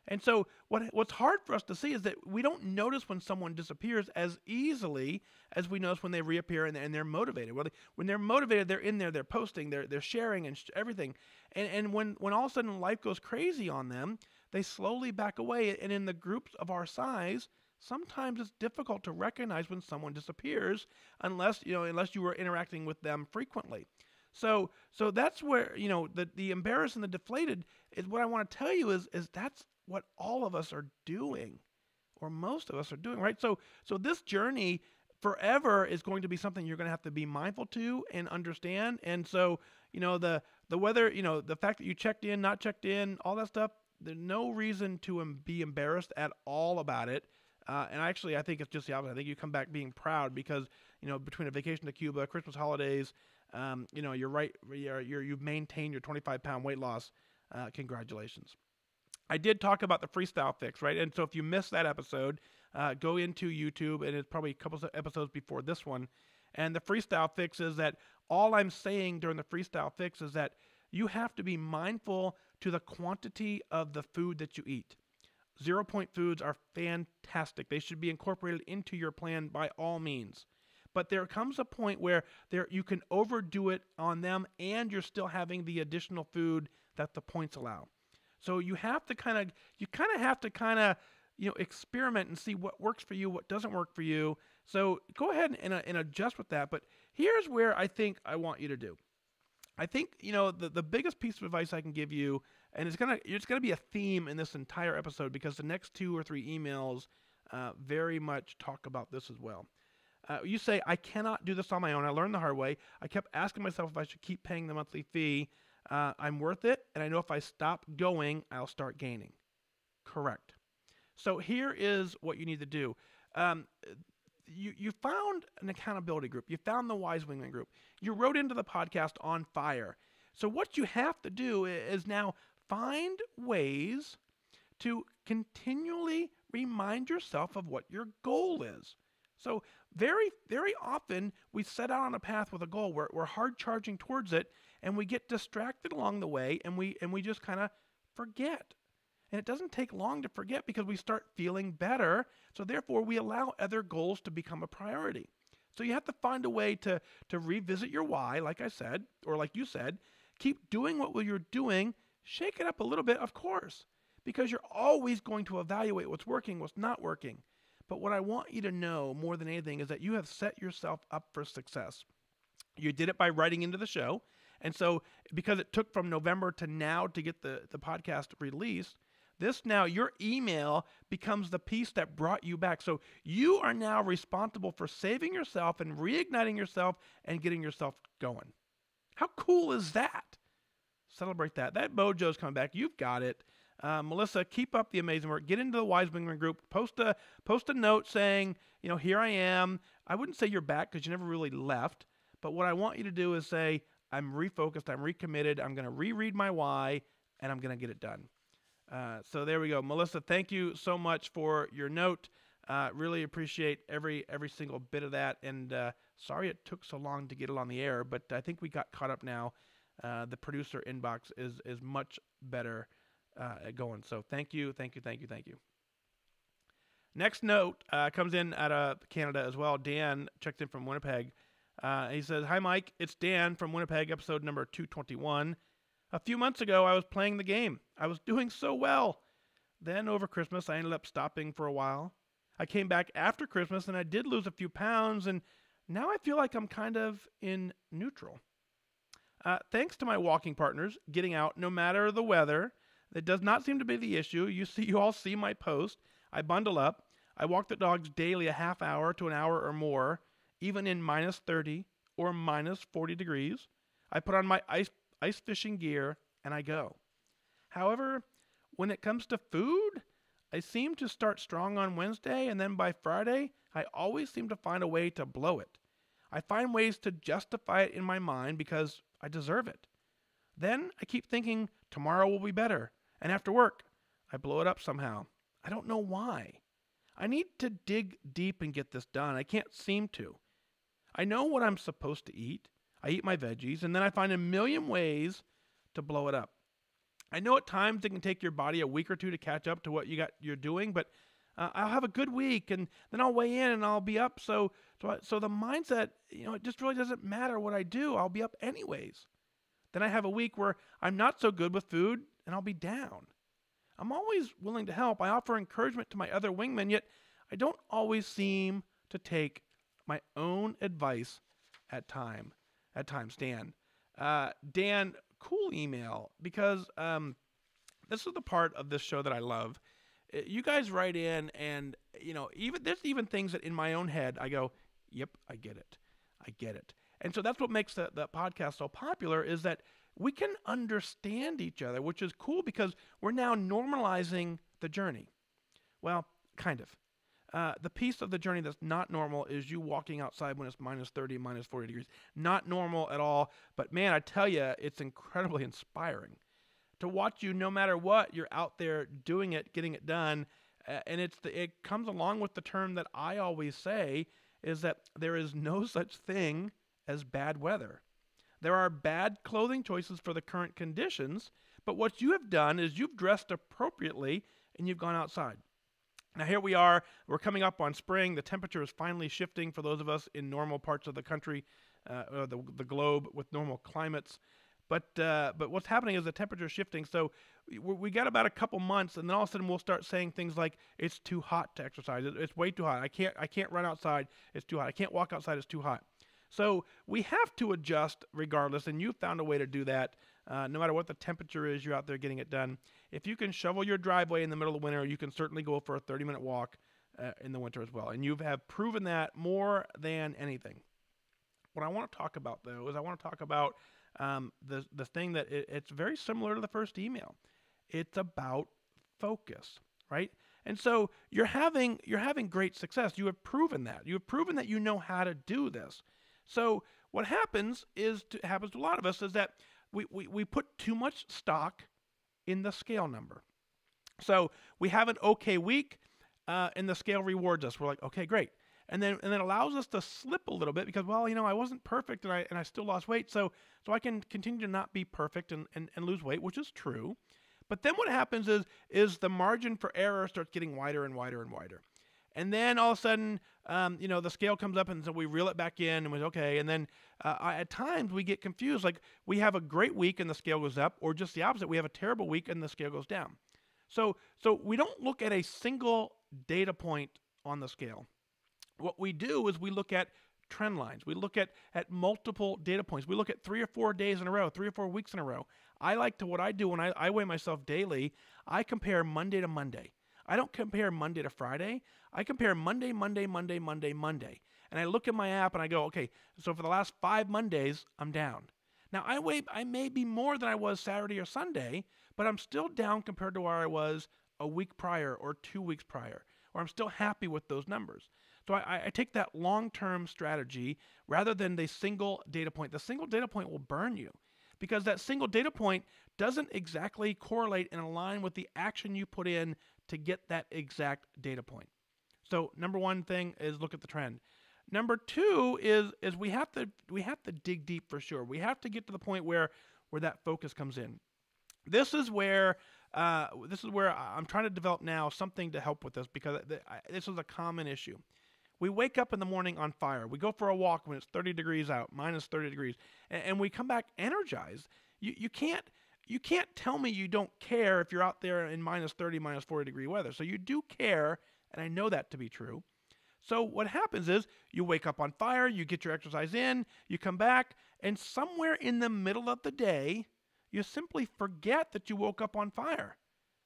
And so what's hard for us to see is that we don't notice when someone disappears as easily as we notice when they reappear and they're motivated. When they're motivated, they're in there, they're posting, they're sharing and everything. And when all of a sudden life goes crazy on them, they slowly back away. And in the groups of our size, sometimes it's difficult to recognize when someone disappears unless you were interacting with them frequently. So that's where, the embarrassed and the deflated is what I want to tell you is that's what all of us are doing, or most of us are doing, right? So this journey forever is going to be something you're going to have to be mindful to and understand. And so, the whether, the fact that you checked in, not checked in, all that stuff, there's no reason to be embarrassed at all about it. And I think it's just the opposite. I think you come back being proud because, between a vacation to Cuba, Christmas holidays, you're right. You've maintained your 25-pound weight loss. Congratulations. I did talk about the freestyle fix, right? And so if you missed that episode, go into YouTube, and it's probably a couple of episodes before this one. And the freestyle fix is that all I'm saying during the freestyle fix is that you have to be mindful to the quantity of the food that you eat. 0 point foods are fantastic. They should be incorporated into your plan by all means. But there comes a point where you can overdo it on them and you're still having the additional food that the points allow. So you have to kind of experiment and see what works for you, what doesn't work for you. So go ahead and adjust with that. But here's where I think I want you to do. I think, the biggest piece of advice I can give you, and it's gonna be a theme in this entire episode because the next 2 or 3 emails very much talk about this as well. You say, I cannot do this on my own. I learned the hard way. I kept asking myself if I should keep paying the monthly fee. I'm worth it, and I know if I stop going, I'll start gaining. Correct. So here is what you need to do. You found an accountability group. You found the Wise Wingman group. You wrote into the podcast on fire. So what you have to do is now find ways to continually remind yourself of what your goal is. So very, very often we set out on a path with a goal. We're hard charging towards it, and we get distracted along the way, and we just kind of forget. And it doesn't take long to forget because we start feeling better. So therefore, we allow other goals to become a priority. So you have to find a way to revisit your why, like I said, or like you said. Keep doing what you're doing. Shake it up a little bit, of course, because you're always going to evaluate what's working, what's not working. But what I want you to know more than anything is that you have set yourself up for success. You did it by writing into the show. And so because it took from November to now to get the podcast released, your email becomes the piece that brought you back. So you are now responsible for saving yourself and reigniting yourself and getting yourself going. How cool is that? Celebrate that. That mojo's coming back. You've got it. Melissa, keep up the amazing work. Get into the Wise Wingman group. Post a note saying, here I am. I wouldn't say you're back because you never really left. But what I want you to do is say, I'm refocused, I'm recommitted, I'm going to reread my why, and I'm going to get it done. So there we go. Melissa, thank you so much for your note. Really appreciate every single bit of that. And sorry it took so long to get it on the air, but I think we got caught up now. The producer inbox is much better at going. So thank you. Next note comes in out of Canada as well. Dan checked in from Winnipeg. He says, hi, Mike. It's Dan from Winnipeg, episode number 221. A few months ago, I was playing the game. I was doing so well. Then over Christmas, I ended up stopping for a while. I came back after Christmas, and I did lose a few pounds, and now I feel like I'm kind of in neutral. Thanks to my walking partners, getting out no matter the weather, that does not seem to be the issue. You all see my post. I bundle up. I walk the dogs daily a half hour to an hour or more, even in minus 30 or minus 40 degrees. I put on my ice fishing gear, and I go. However, when it comes to food, I seem to start strong on Wednesday, and then by Friday, I always seem to find a way to blow it. I find ways to justify it in my mind because I deserve it. Then I keep thinking tomorrow will be better. And after work, I blow it up somehow. I don't know why. I need to dig deep and get this done. I can't seem to. I know what I'm supposed to eat. I eat my veggies, and then I find a million ways to blow it up. I know at times it can take your body a week or two to catch up to what you're doing, but I'll have a good week, and then I'll weigh in and I'll be up. So the mindset, it just really doesn't matter what I do. I'll be up anyways. Then I have a week where I'm not so good with food, and I'll be down. I'm always willing to help. I offer encouragement to my other wingmen, yet I don't always seem to take my own advice at times. Dan, cool email, because this is the part of this show that I love. You guys write in, and there's even things that in my own head I go, yep, I get it. And so that's what makes the podcast so popular, is that we can understand each other, which is cool because we're now normalizing the journey. Well, kind of. The piece of the journey that's not normal is you walking outside when it's minus 30, minus 40 degrees. Not normal at all, but man, I tell you, it's incredibly inspiring to watch you. No matter what, you're out there doing it, getting it done, and it comes along with the term that I always say, is that there is no such thing as bad weather. There are bad clothing choices for the current conditions, but what you have done is you've dressed appropriately and you've gone outside. Now here we are, we're coming up on spring. The temperature is finally shifting for those of us in normal parts of the country, or the globe with normal climates. But what's happening is the temperature is shifting. So we got about a couple months, and then all of a sudden we'll start saying things like, it's too hot to exercise. It's way too hot. I can't run outside. It's too hot. I can't walk outside. It's too hot. So we have to adjust regardless, and you've found a way to do that. No matter what the temperature is, you're out there getting it done. If you can shovel your driveway in the middle of winter, you can certainly go for a 30-minute walk in the winter as well. And you have proven that more than anything. What I want to talk about, though, is I want to talk about the thing that it's very similar to the first email. It's about focus, right? And so you're having great success. You have proven that. You have proven that you know how to do this. So what happens to a lot of us is that we put too much stock in the scale number. So we have an okay week, and the scale rewards us. We're like, okay, great. And then it allows us to slip a little bit because, well, I wasn't perfect and I still lost weight. So I can continue to not be perfect and lose weight, which is true. But then what happens is the margin for error starts getting wider and wider and wider. And then all of a sudden, the scale comes up, and so we reel it back in, and we're okay. And then at times we get confused. Like we have a great week and the scale goes up, or just the opposite. We have a terrible week and the scale goes down. So we don't look at a single data point on the scale. What we do is we look at trend lines. We look at multiple data points. We look at 3 or 4 days in a row, 3 or 4 weeks in a row. What I do when I weigh myself daily, I compare Monday to Monday. I don't compare Monday to Friday. I compare Monday. And I look at my app and I go, okay, so for the last 5 Mondays, I'm down. Now I may be more than I was Saturday or Sunday, but I'm still down compared to where I was a week prior or 2 weeks prior, or I'm still happy with those numbers. So I take that long-term strategy rather than the single data point. The single data point will burn you because that single data point doesn't exactly correlate and align with the action you put in to get that exact data point. So number one thing is look at the trend. Number two is we have to dig deep for sure. We have to get to the point where that focus comes in. This is where I'm trying to develop now something to help with this because this is a common issue. We wake up in the morning on fire. We go for a walk when it's 30 degrees out, minus 30 degrees, and we come back energized. You can't tell me you don't care if you're out there in minus 30, minus 40 degree weather. So you do care, and I know that to be true. So what happens is you wake up on fire, you get your exercise in, you come back, and somewhere in the middle of the day, you simply forget that you woke up on fire.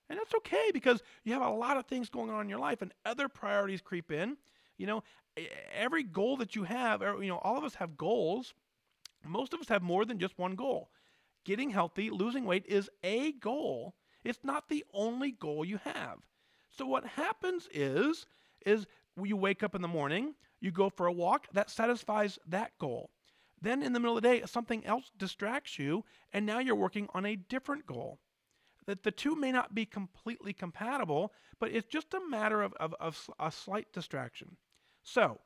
And that's okay because you have a lot of things going on in your life and other priorities creep in. Every goal that you have, all of us have goals. Most of us have more than just one goal. Getting healthy, losing weight is a goal. It's not the only goal you have. So what happens is you wake up in the morning, you go for a walk, that satisfies that goal. Then in the middle of the day, something else distracts you, and now you're working on a different goal. That the two may not be completely compatible, but it's just a matter of a slight distraction. So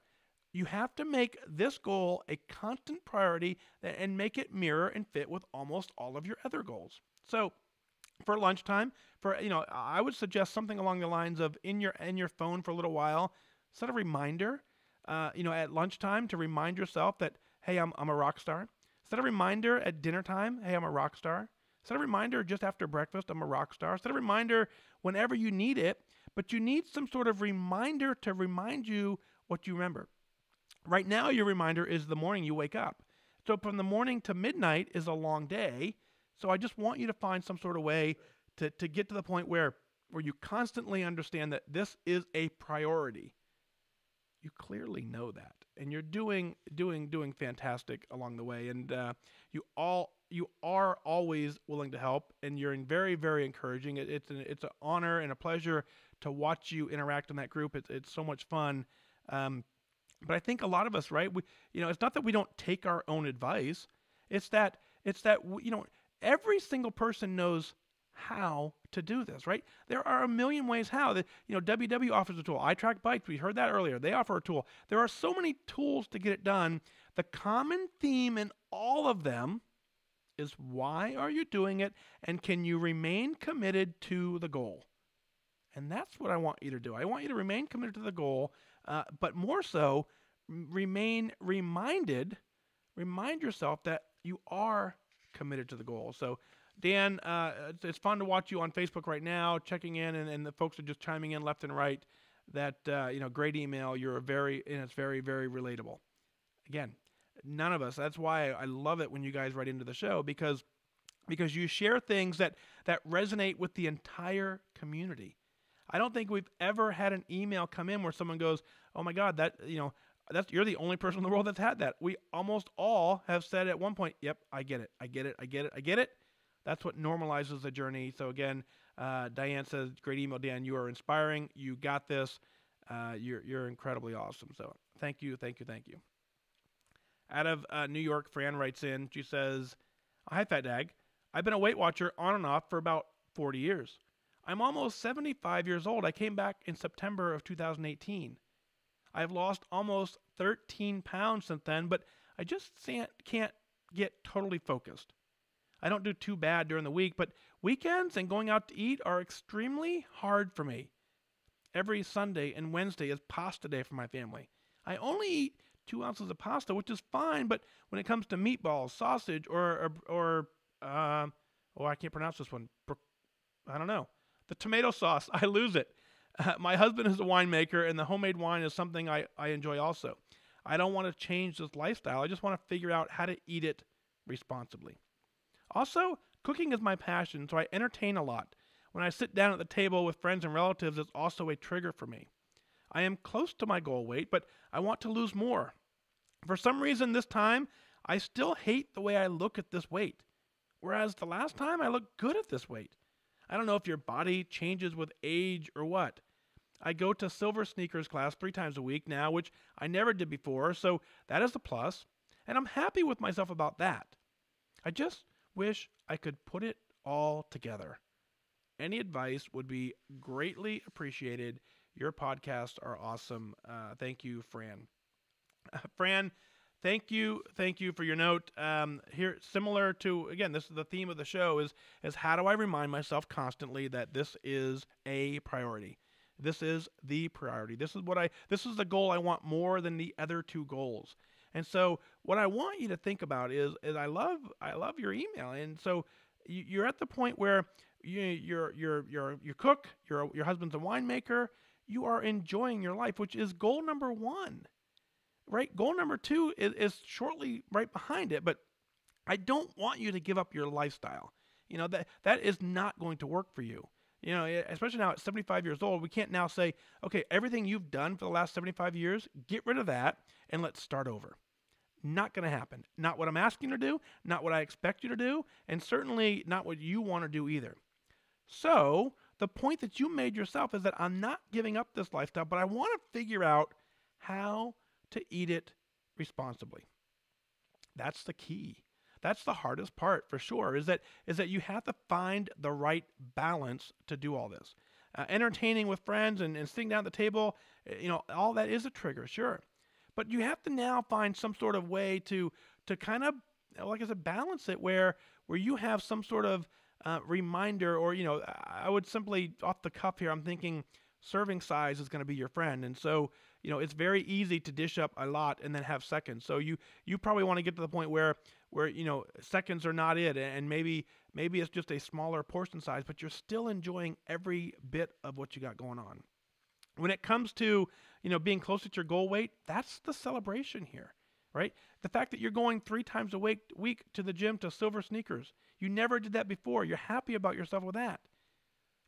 you have to make this goal a constant priority and make it mirror and fit with almost all of your other goals. So for lunchtime, I would suggest something along the lines of in your phone for a little while, set a reminder, at lunchtime to remind yourself that, hey, I'm a rock star. Set a reminder at dinner time, hey, I'm a rock star. Set a reminder just after breakfast, I'm a rock star. Set a reminder whenever you need it, but you need some sort of reminder to remind you what you remember. Right now, your reminder is the morning you wake up. So from the morning to midnight is a long day. So I just want you to find some sort of way to get to the point where you constantly understand that this is a priority. You clearly know that, and you're doing fantastic along the way, and you are always willing to help, and you're very, very encouraging. It's an honor and a pleasure to watch you interact in that group. It's so much fun. But I think a lot of us, right? It's not that we don't take our own advice. It's that every single person knows how to do this, right? There are a million ways how. WW offers a tool. I Track Bikes, we heard that earlier. They offer a tool. There are so many tools to get it done. The common theme in all of them is, why are you doing it, and can you remain committed to the goal? And that's what I want you to do. I want you to remain committed to the goal, but more so, remain reminded. Remind yourself that you are committed to the goal. So, Dan, it's fun to watch you on Facebook right now, checking in, and the folks are just chiming in left and right. That great email. It's very, very relatable. Again, none of us. That's why I love it when you guys write into the show, because you share things that resonate with the entire community. I don't think we've ever had an email come in where someone goes, "Oh my God, you're the only person in the world that's had that." We almost all have said at one point, "Yep, I get it. I get it. I get it. I get it." That's what normalizes the journey. So again, Diane says, "Great email, Dan. You are inspiring. You got this. You're incredibly awesome." So thank you, thank you, thank you. Out of New York, Fran writes in. She says, "Hi, Fat Dag. I've been a Weight Watcher on and off for about 40 years. I'm almost 75 years old. I came back in September of 2018. I've lost almost 13 pounds since then, but I just can't get totally focused. I don't do too bad during the week, but weekends and going out to eat are extremely hard for me. Every Sunday and Wednesday is pasta day for my family. I only eat 2 ounces of pasta, which is fine, but when it comes to meatballs, sausage, or I can't pronounce this one. I don't know. The tomato sauce, I lose it. My husband is a winemaker, and the homemade wine is something I enjoy also. I don't want to change this lifestyle. I just want to figure out how to eat it responsibly. Also, cooking is my passion, so I entertain a lot. When I sit down at the table with friends and relatives, it's also a trigger for me. I am close to my goal weight, but I want to lose more. For some reason this time, I still hate the way I look at this weight, whereas the last time I looked good at this weight. I don't know if your body changes with age or what. I go to Silver Sneakers class 3 times a week now, which I never did before, so that is a plus, and I'm happy with myself about that. I just wish I could put it all together. Any advice would be greatly appreciated. Your podcasts are awesome. Thank you, Fran. Fran, thank you for your note. Here, similar to, again, this is the theme of the show, is how do I remind myself constantly that this is a priority? This is the priority. This is the goal I want more than the other 2 goals. And so what I want you to think about is I love your email. And so you're at the point where you cook, your husband's a winemaker, you are enjoying your life, which is goal number 1. Right? Goal number 2 is shortly right behind it, but I don't want you to give up your lifestyle. That is not going to work for you. Especially now at 75 years old, we can't now say, okay, everything you've done for the last 75 years, get rid of that and let's start over. Not going to happen. Not what I'm asking you to do, not what I expect you to do, and certainly not what you want to do either. So the point that you made yourself is that I'm not giving up this lifestyle, but I want to figure out how to eat it responsibly. That's the key. That's the hardest part for sure, is that you have to find the right balance to do all this. Entertaining with friends and sitting down at the table, all that is a trigger, sure. But you have to now find some sort of way to kind of, like I said, balance it where you have some sort of reminder, or, I would simply, off the cuff here, I'm thinking serving size is going to be your friend. And so, it's very easy to dish up a lot and then have seconds. So you probably want to get to the point where seconds are not it, and maybe it's just a smaller portion size, but you're still enjoying every bit of what you got going on. When it comes to, being close to your goal weight, that's the celebration here, right? The fact that you're going 3 times a week to the gym to silver sneakers. You never did that before. You're happy about yourself with that.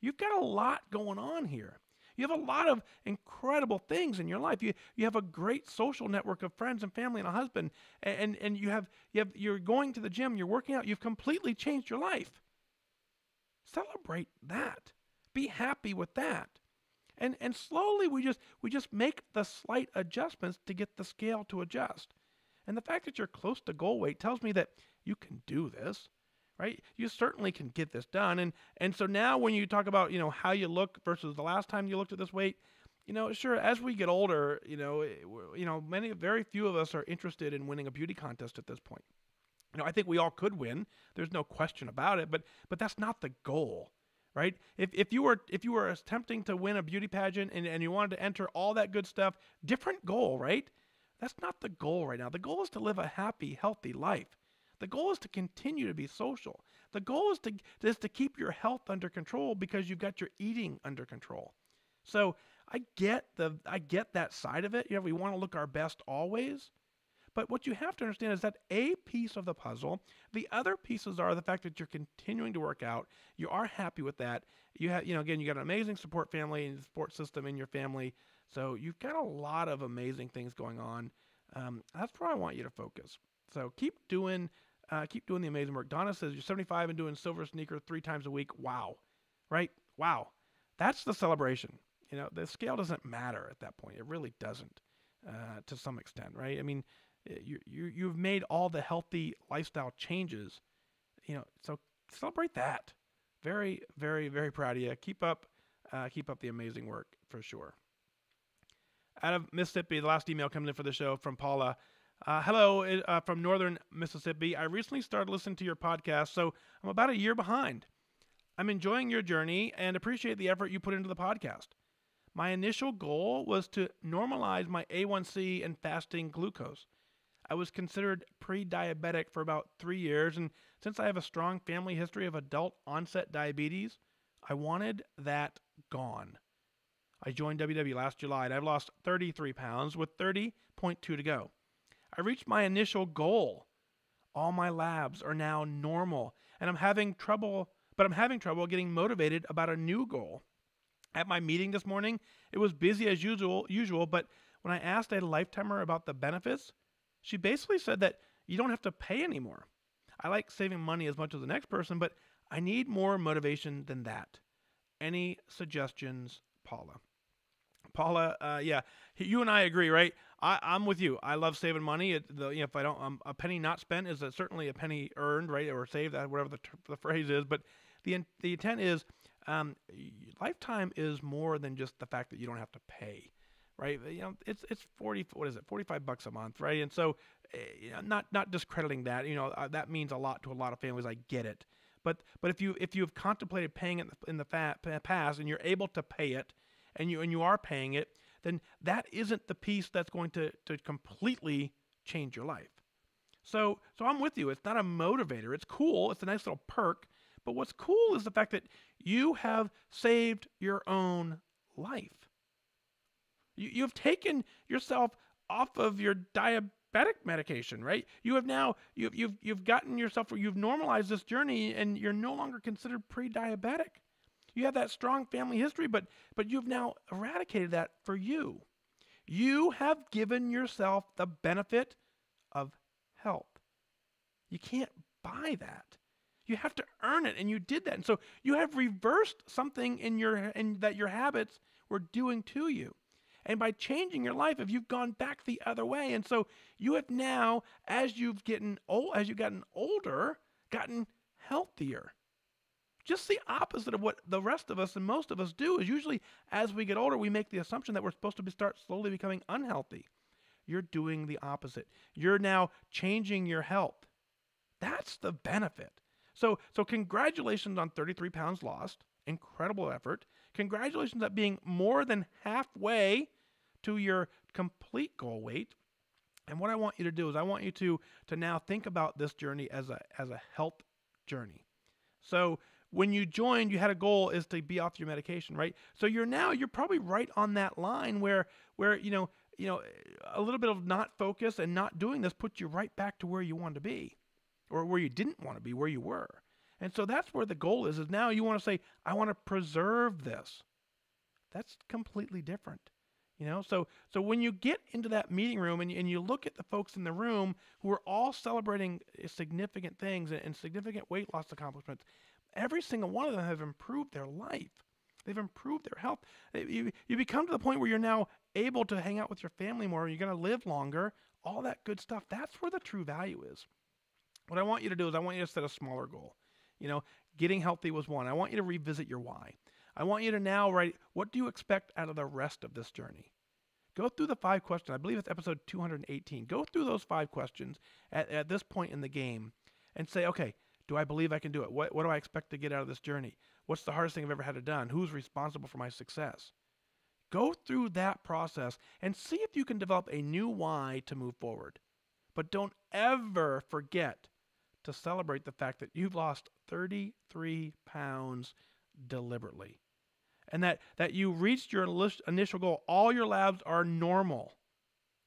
You've got a lot going on here. You have a lot of incredible things in your life. You have a great social network of friends and family and a husband, and you're going to the gym, you're working out, you've completely changed your life. Celebrate that. Be happy with that. And slowly we just make the slight adjustments to get the scale to adjust. And the fact that you're close to goal weight tells me that you can do this. Right? You certainly can get this done. And so now when you talk about, how you look versus the last time you looked at this weight, sure, as we get older, very few of us are interested in winning a beauty contest at this point. I think we all could win. There's no question about it, but that's not the goal, right? If you were attempting to win a beauty pageant and you wanted to enter all that good stuff, different goal, right? That's not the goal right now. The goal is to live a happy, healthy life. The goal is to continue to be social. The goal is to keep your health under control because you've got your eating under control. So I get that side of it. We want to look our best always. But what you have to understand is that a piece of the puzzle, the other pieces are the fact that you're continuing to work out. You are happy with that. You have, again, you got an amazing support family and support system in your family. So you've got a lot of amazing things going on. That's where I want you to focus. So keep doing the amazing work. Donna says you're 75 and doing silver sneaker 3 times a week. Wow. Right? Wow. That's the celebration. The scale doesn't matter at that point. It really doesn't, to some extent, right? I mean, you've made all the healthy lifestyle changes, so celebrate that. Very, very, very proud of you. Keep up the amazing work for sure. Out of Mississippi, the last email comes in for the show from Paula. Hello, from northern Mississippi. I recently started listening to your podcast, so I'm about a year behind. I'm enjoying your journey and appreciate the effort you put into the podcast. My initial goal was to normalize my A1C and fasting glucose. I was considered pre-diabetic for about 3 years, and since I have a strong family history of adult onset diabetes, I wanted that gone. I joined WW last July, and I've lost 33 pounds with 30.2 to go. I reached my initial goal. All my labs are now normal, and I'm having trouble getting motivated about a new goal. At my meeting this morning, it was busy as usual, but when I asked a lifetimer about the benefits, she basically said that you don't have to pay anymore. I like saving money as much as the next person, but I need more motivation than that. Any suggestions, Paula? Paula, yeah, you and I agree, right? I'm with you. I love saving money. If I don't, a penny not spent is certainly a penny earned, right, or saved, whatever the phrase is. But the intent is, lifetime is more than just the fact that you don't have to pay, right? It's $45 a month, right? And so, not discrediting that. That means a lot to a lot of families. I get it. But if you've contemplated paying it in the past and you're able to pay it, and you are paying it, then that isn't the piece that's going to completely change your life. So I'm with you. It's not a motivator. It's cool. It's a nice little perk. But what's cool is the fact that you have saved your own life. You've taken yourself off of your diabetic medication, right? You have now you've gotten yourself, you've normalized this journey, and you're no longer considered pre-diabetic. You have that strong family history, but you've now eradicated that for you. You have given yourself the benefit of health. You can't buy that. You have to earn it, and you did that. And so you have reversed something in that your habits were doing to you. and by changing your life, if you've gone back the other way. And so you have now, as you've gotten older, gotten healthier. Just the opposite of what the rest of us and most of us do is usually as we get older, we make the assumption that we're supposed to start slowly becoming unhealthy. You're doing the opposite. You're now changing your health. That's the benefit. So congratulations on 33 pounds lost. Incredible effort. Congratulations at being more than halfway to your complete goal weight. And what I want you to do is I want you to now think about this journey as a health journey. So when you joined, you had a goal is to be off your medication, right? So you're probably right on that line where a little bit of not focus and not doing this puts you right back to where you want to be, or where you didn't want to be, where you were. And so that's where the goal is now you want to say, I want to preserve this. That's completely different. So when you get into that meeting room and you look at the folks in the room who are all celebrating significant things and significant weight loss accomplishments, every single one of them have improved their life. They've improved their health. You become to the point where you're now able to hang out with your family more. You're going to live longer, all that good stuff. That's where the true value is. What I want you to do is I want you to set a smaller goal. Getting healthy was one. I want you to revisit your why. I want you to now write, what do you expect out of the rest of this journey? Go through the 5 questions. I believe it's episode 218. Go through those 5 questions at this point in the game and say, okay, do I believe I can do it? What do I expect to get out of this journey? What's the hardest thing I've ever had to done? Who's responsible for my success? Go through that process and see if you can develop a new why to move forward. But don't ever forget to celebrate the fact that you've lost 33 pounds deliberately. And that you reached your initial goal. All your labs are normal.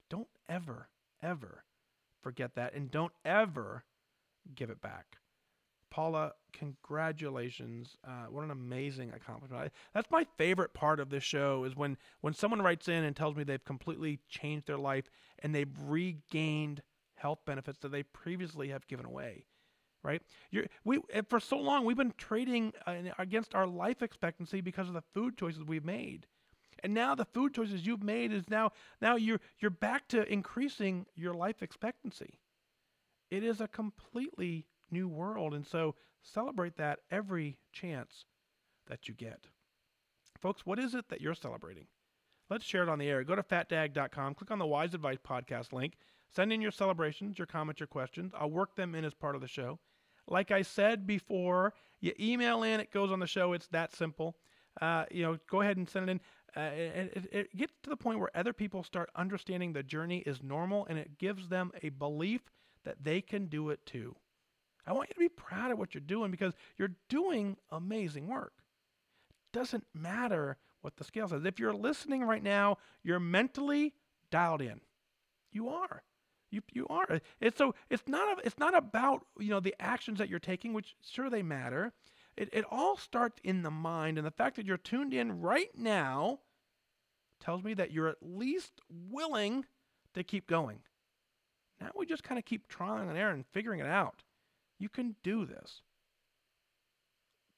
Don't ever, ever forget that. And don't ever give it back. Paula, congratulations. What an amazing accomplishment. That's my favorite part of this show is when someone writes in and tells me they've completely changed their life and they've regained health benefits that they previously have given away. Right? For so long, we've been trading against our life expectancy because of the food choices we've made. And now the food choices you've made is now you're back to increasing your life expectancy. It is a completely new world. And so celebrate that every chance that you get. Folks, what is it that you're celebrating? Let's share it on the air. Go to fatdag.com, click on the WhysAdvice podcast link, send in your celebrations, your comments, your questions. I'll work them in as part of the show. Like I said before, you email in, it goes on the show. It's that simple. Go ahead and send it in. It gets to the point where other people start understanding the journey is normal, and it gives them a belief that they can do it too. I want you to be proud of what you're doing because you're doing amazing work. It doesn't matter what the scale says. If you're listening right now, you're mentally dialed in. You are. You are. It's not about the actions that you're taking, which sure they matter. It all starts in the mind, and the fact that you're tuned in right now tells me that you're at least willing to keep going. Now we just kind of keep trying and error and figuring it out. You can do this.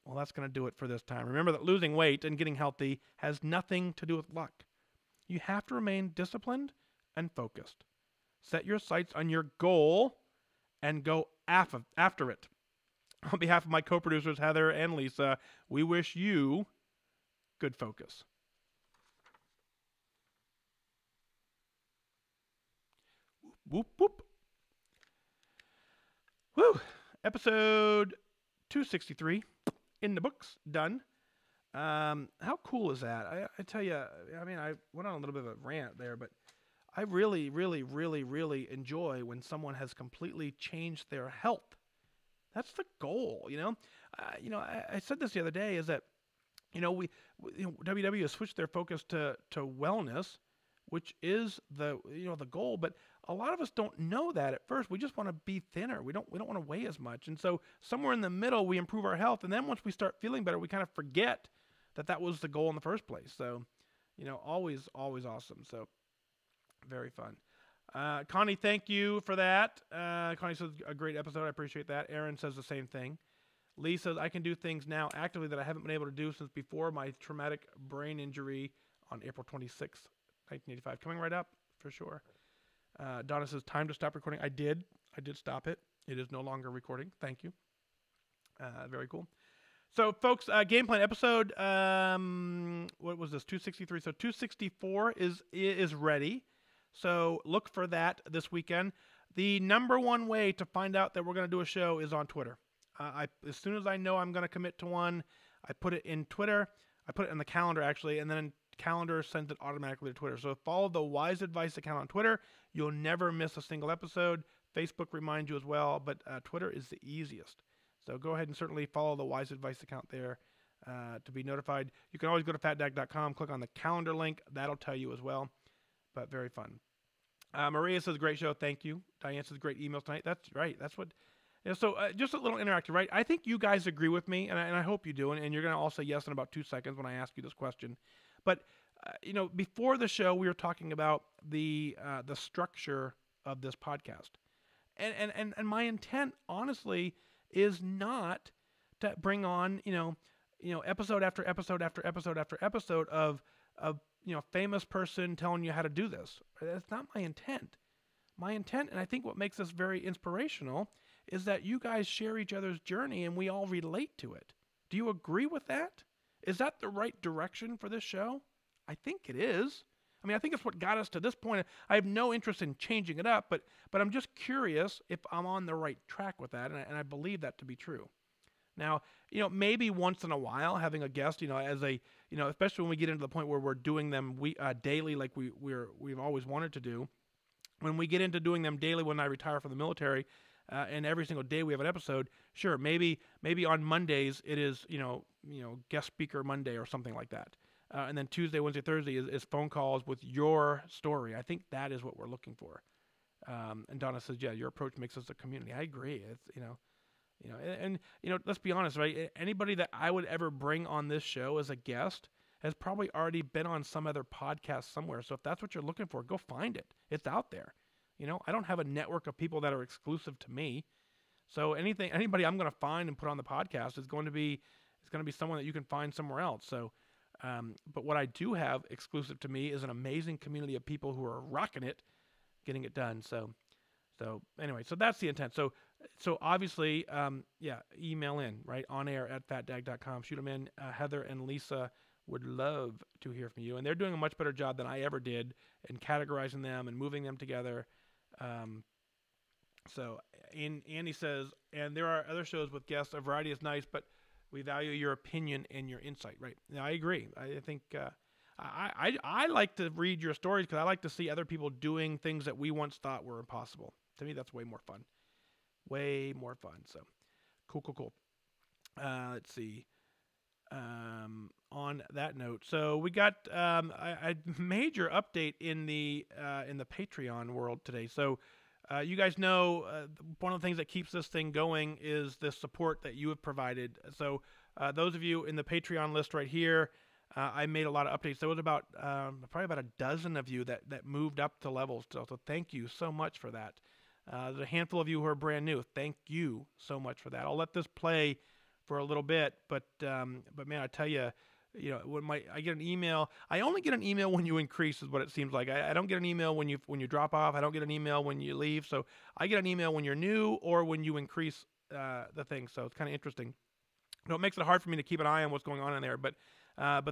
Well, that's going to do it for this time. Remember that losing weight and getting healthy has nothing to do with luck. You have to remain disciplined and focused. Set your sights on your goal and go after it. On behalf of my co-producers, Heather and Lisa, we wish you good focus. Whoop, whoop. Woo! Episode 263 in the books, done. How cool is that? I tell you, I went on a little bit of a rant there, but I really, really, really, really enjoy when someone has completely changed their health. That's the goal, I said this the other day is that, WW has switched their focus to wellness, which is the goal. But a lot of us don't know that at first. We just want to be thinner. We don't want to weigh as much. And so somewhere in the middle, we improve our health. And then once we start feeling better, we kind of forget that was the goal in the first place. So, always awesome. So very fun. Connie, thank you for that. Connie says, a great episode. I appreciate that. Aaron says the same thing. Lee says, I can do things now actively that I haven't been able to do since before my traumatic brain injury on April 26th, 1985. Coming right up, for sure. Donna says, time to stop recording. I did stop it. It is no longer recording. Thank you. Very cool. So, folks, game plan episode, what was this, 263? So 264 is ready. So look for that this weekend. The number one way to find out that we're going to do a show is on Twitter. As soon as I know I'm going to commit to one, I put it in Twitter. I put it in the calendar, actually, and then calendar sends it automatically to Twitter. So follow the WhysAdvice account on Twitter. You'll never miss a single episode. Facebook reminds you as well, but Twitter is the easiest. So go ahead and certainly follow the WhysAdvice account there to be notified. You can always go to fatdag.com, click on the calendar link. That'll tell you as well, but very fun. Maria says, great show. Thank you. Diane says, great emails tonight. That's right. That's what... So just a little interactive, right? I think you guys agree with me, and I hope you do, and you're going to all say yes in about 2 seconds when I ask you this question. But, before the show, we were talking about the structure of this podcast. And my intent, honestly, is not to bring on, episode after episode after episode after episode of famous person telling you how to do this. That's not my intent. My intent, and I think what makes this very inspirational, is that you guys share each other's journey and we all relate to it. Do you agree with that? Is that the right direction for this show? I think it is. I mean, I think it's what got us to this point. I have no interest in changing it up, but I'm just curious if I'm on the right track with that, and I believe that to be true. Now, maybe once in a while having a guest, as a, especially when we get into the point where we're doing them daily, like we've always wanted to do. When we get into doing them daily when I retire from the military, and every single day we have an episode, sure, maybe on Mondays it is, guest speaker Monday or something like that. And then Tuesday, Wednesday, Thursday is phone calls with your story. I think that is what we're looking for. And Donna says, yeah, your approach makes us a community. I agree. It's, and let's be honest, right? Anybody that I would ever bring on this show as a guest has probably already been on some other podcast somewhere. So if that's what you're looking for, go find it. It's out there. I don't have a network of people that are exclusive to me. So anybody I'm going to find and put on the podcast is going to be someone that you can find somewhere else. So, but what I do have exclusive to me is an amazing community of people who are rocking it, getting it done. So anyway, so that's the intent. So obviously, email in, right? On air at fatdag.com. Shoot them in. Heather and Lisa would love to hear from you. And they're doing a much better job than I ever did in categorizing them and moving them together. So Andy says, and there are other shows with guests. A variety is nice, but we value your opinion and your insight. Right. Now, I agree. I think I like to read your stories because I like to see other people doing things that we once thought were impossible. To me, that's way more fun. Way more fun. So cool. Let's see. On that note, so we got a major update in the Patreon world today. So you guys know one of the things that keeps this thing going is the support that you have provided. So those of you in the Patreon list right here, I made a lot of updates. There was about probably about a dozen of you that moved up to levels. So thank you so much for that. There's a handful of you who are brand new. Thank you so much for that. I'll let this play for a little bit, but man, I tell you, when I get an email, I only get an email when you increase, is what it seems like. I don't get an email when you drop off. I don't get an email when you leave. So I get an email when you're new or when you increase the thing. So it's kind of interesting. It makes it hard for me to keep an eye on what's going on in there. But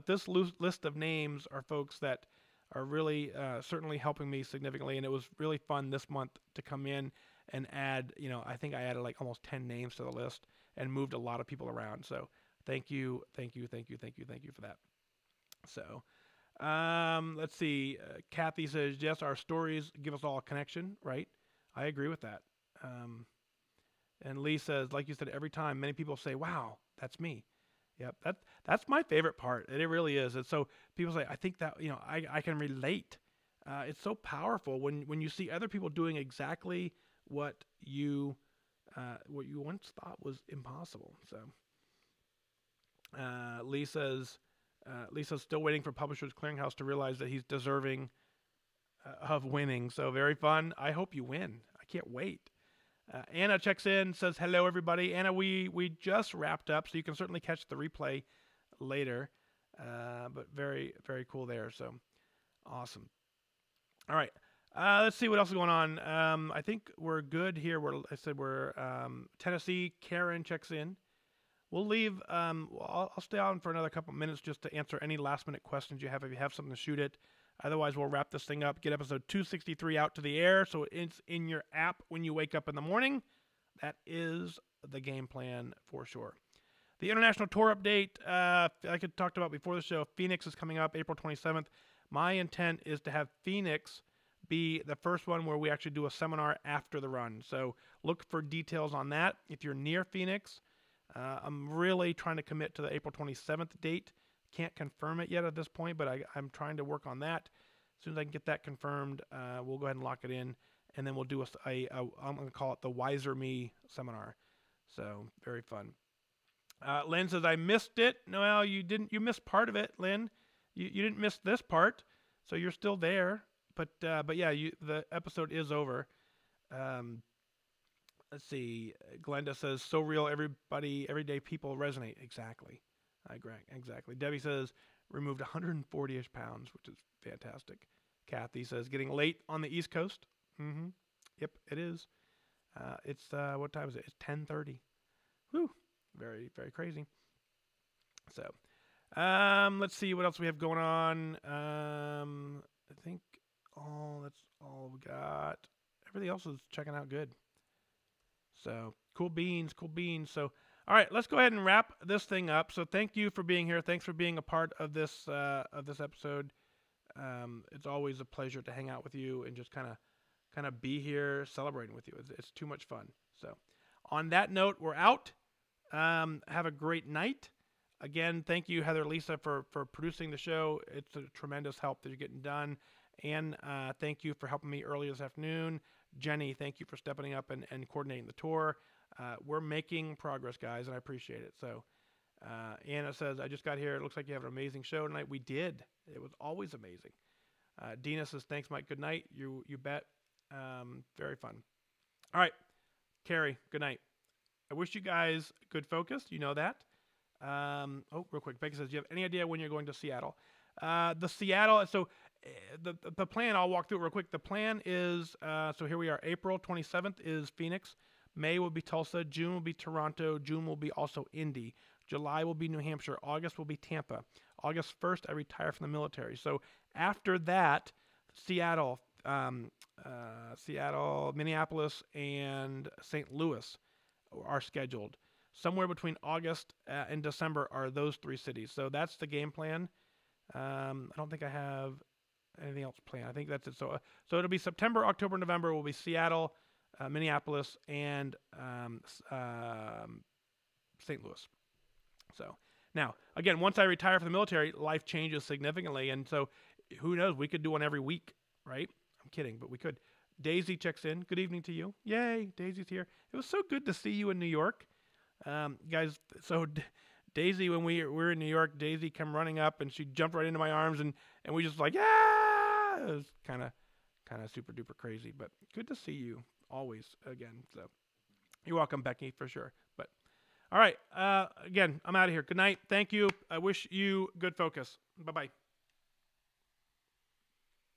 this list of names are folks that are really certainly helping me significantly, and it was really fun this month to come in and add. I think I added like almost 10 names to the list and moved a lot of people around. So thank you for that. So let's see. Kathy says, yes, our stories give us all a connection, right? I agree with that. And Lee says, like you said, every time many people say, wow, that's me. Yep, that's my favorite part. It really is. And so people say, I think that, I can relate. It's so powerful when you see other people doing exactly what you once thought was impossible. So Lisa's still waiting for Publishers Clearinghouse to realize that he's deserving of winning. So very fun. I hope you win. I can't wait. Anna checks in, says, hello, everybody. Anna, we just wrapped up, so you can certainly catch the replay later. But very, very cool there. So awesome. All right. Let's see what else is going on. I think we're good here. We're Tennessee. Karen checks in. We'll leave. I'll stay on for another couple minutes just to answer any last minute questions you have. If you have something to shoot it. Otherwise, we'll wrap this thing up. Get episode 263 out to the air, so it's in your app when you wake up in the morning. That is the game plan for sure. The international tour update, like I talked about before the show, Phoenix is coming up April 27th. My intent is to have Phoenix be the first one where we actually do a seminar after the run. So look for details on that. If you're near Phoenix, I'm really trying to commit to the April 27th date. Can't confirm it yet at this point, but I'm trying to work on that. As soon as I can get that confirmed, we'll go ahead and lock it in, and then we'll do I'm going to call it the Wiser Me seminar. So very fun. Lynn says, I missed it. No, you didn't. You missed part of it, Lynn. You didn't miss this part, so you're still there. But yeah, the episode is over. Let's see. Glenda says, so real, everybody, everyday people resonate. Exactly. I agree. Exactly. Debbie says, removed 140-ish pounds, which is fantastic. Kathy says, getting late on the East Coast. Yep, it is. It's, what time is it? It's 10:30. Whew. Very, very crazy. So, let's see what else we have going on. I think that's all we got. Everything else is checking out good. So, cool beans. So, all right, let's go ahead and wrap this thing up. So, thank you for being here. Thanks for being a part of this episode. It's always a pleasure to hang out with you and just kind of be here celebrating with you. It's too much fun. So, on that note, we're out. Have a great night. Again, thank you, Heather Lisa, for producing the show. It's a tremendous help that you're getting done. And thank you for helping me earlier this afternoon. Jenny, thank you for stepping up and coordinating the tour. We're making progress, guys, and I appreciate it. So Anna says, I just got here. It looks like you have an amazing show tonight. We did. It was always amazing. Dina says, thanks, Mike. Good night. You bet. Very fun. All right. Carrie, good night. I wish you guys good focus. You know that. Real quick. Becky says, do you have any idea when you're going to Seattle? The Seattle, so the plan, I'll walk through it real quick. The plan is, so here we are, April 27th is Phoenix. May will be Tulsa. June will be Toronto. June will be also Indy. July will be New Hampshire. August will be Tampa. August 1st, I retire from the military. So after that, Seattle, Minneapolis, and St. Louis are scheduled. Somewhere between August and December are those three cities. So that's the game plan. I don't think I have anything else planned. I think that's it. So it'll be September, October, November will be Seattle, Minneapolis, and St. Louis. So now, again, once I retire from the military, life changes significantly. And so who knows? We could do one every week, right? I'm kidding, but we could. Daisy checks in. Good evening to you. Yay, Daisy's here. It was so good to see you in New York. Guys, so Daisy, when we were in New York, Daisy came running up and she jumped right into my arms and we just like, yeah! It was kind of super duper crazy, but good to see you always again. So you're welcome, Becky, for sure. But all right, again, I'm out of here. Good night. Thank you. I wish you good focus. Bye-bye.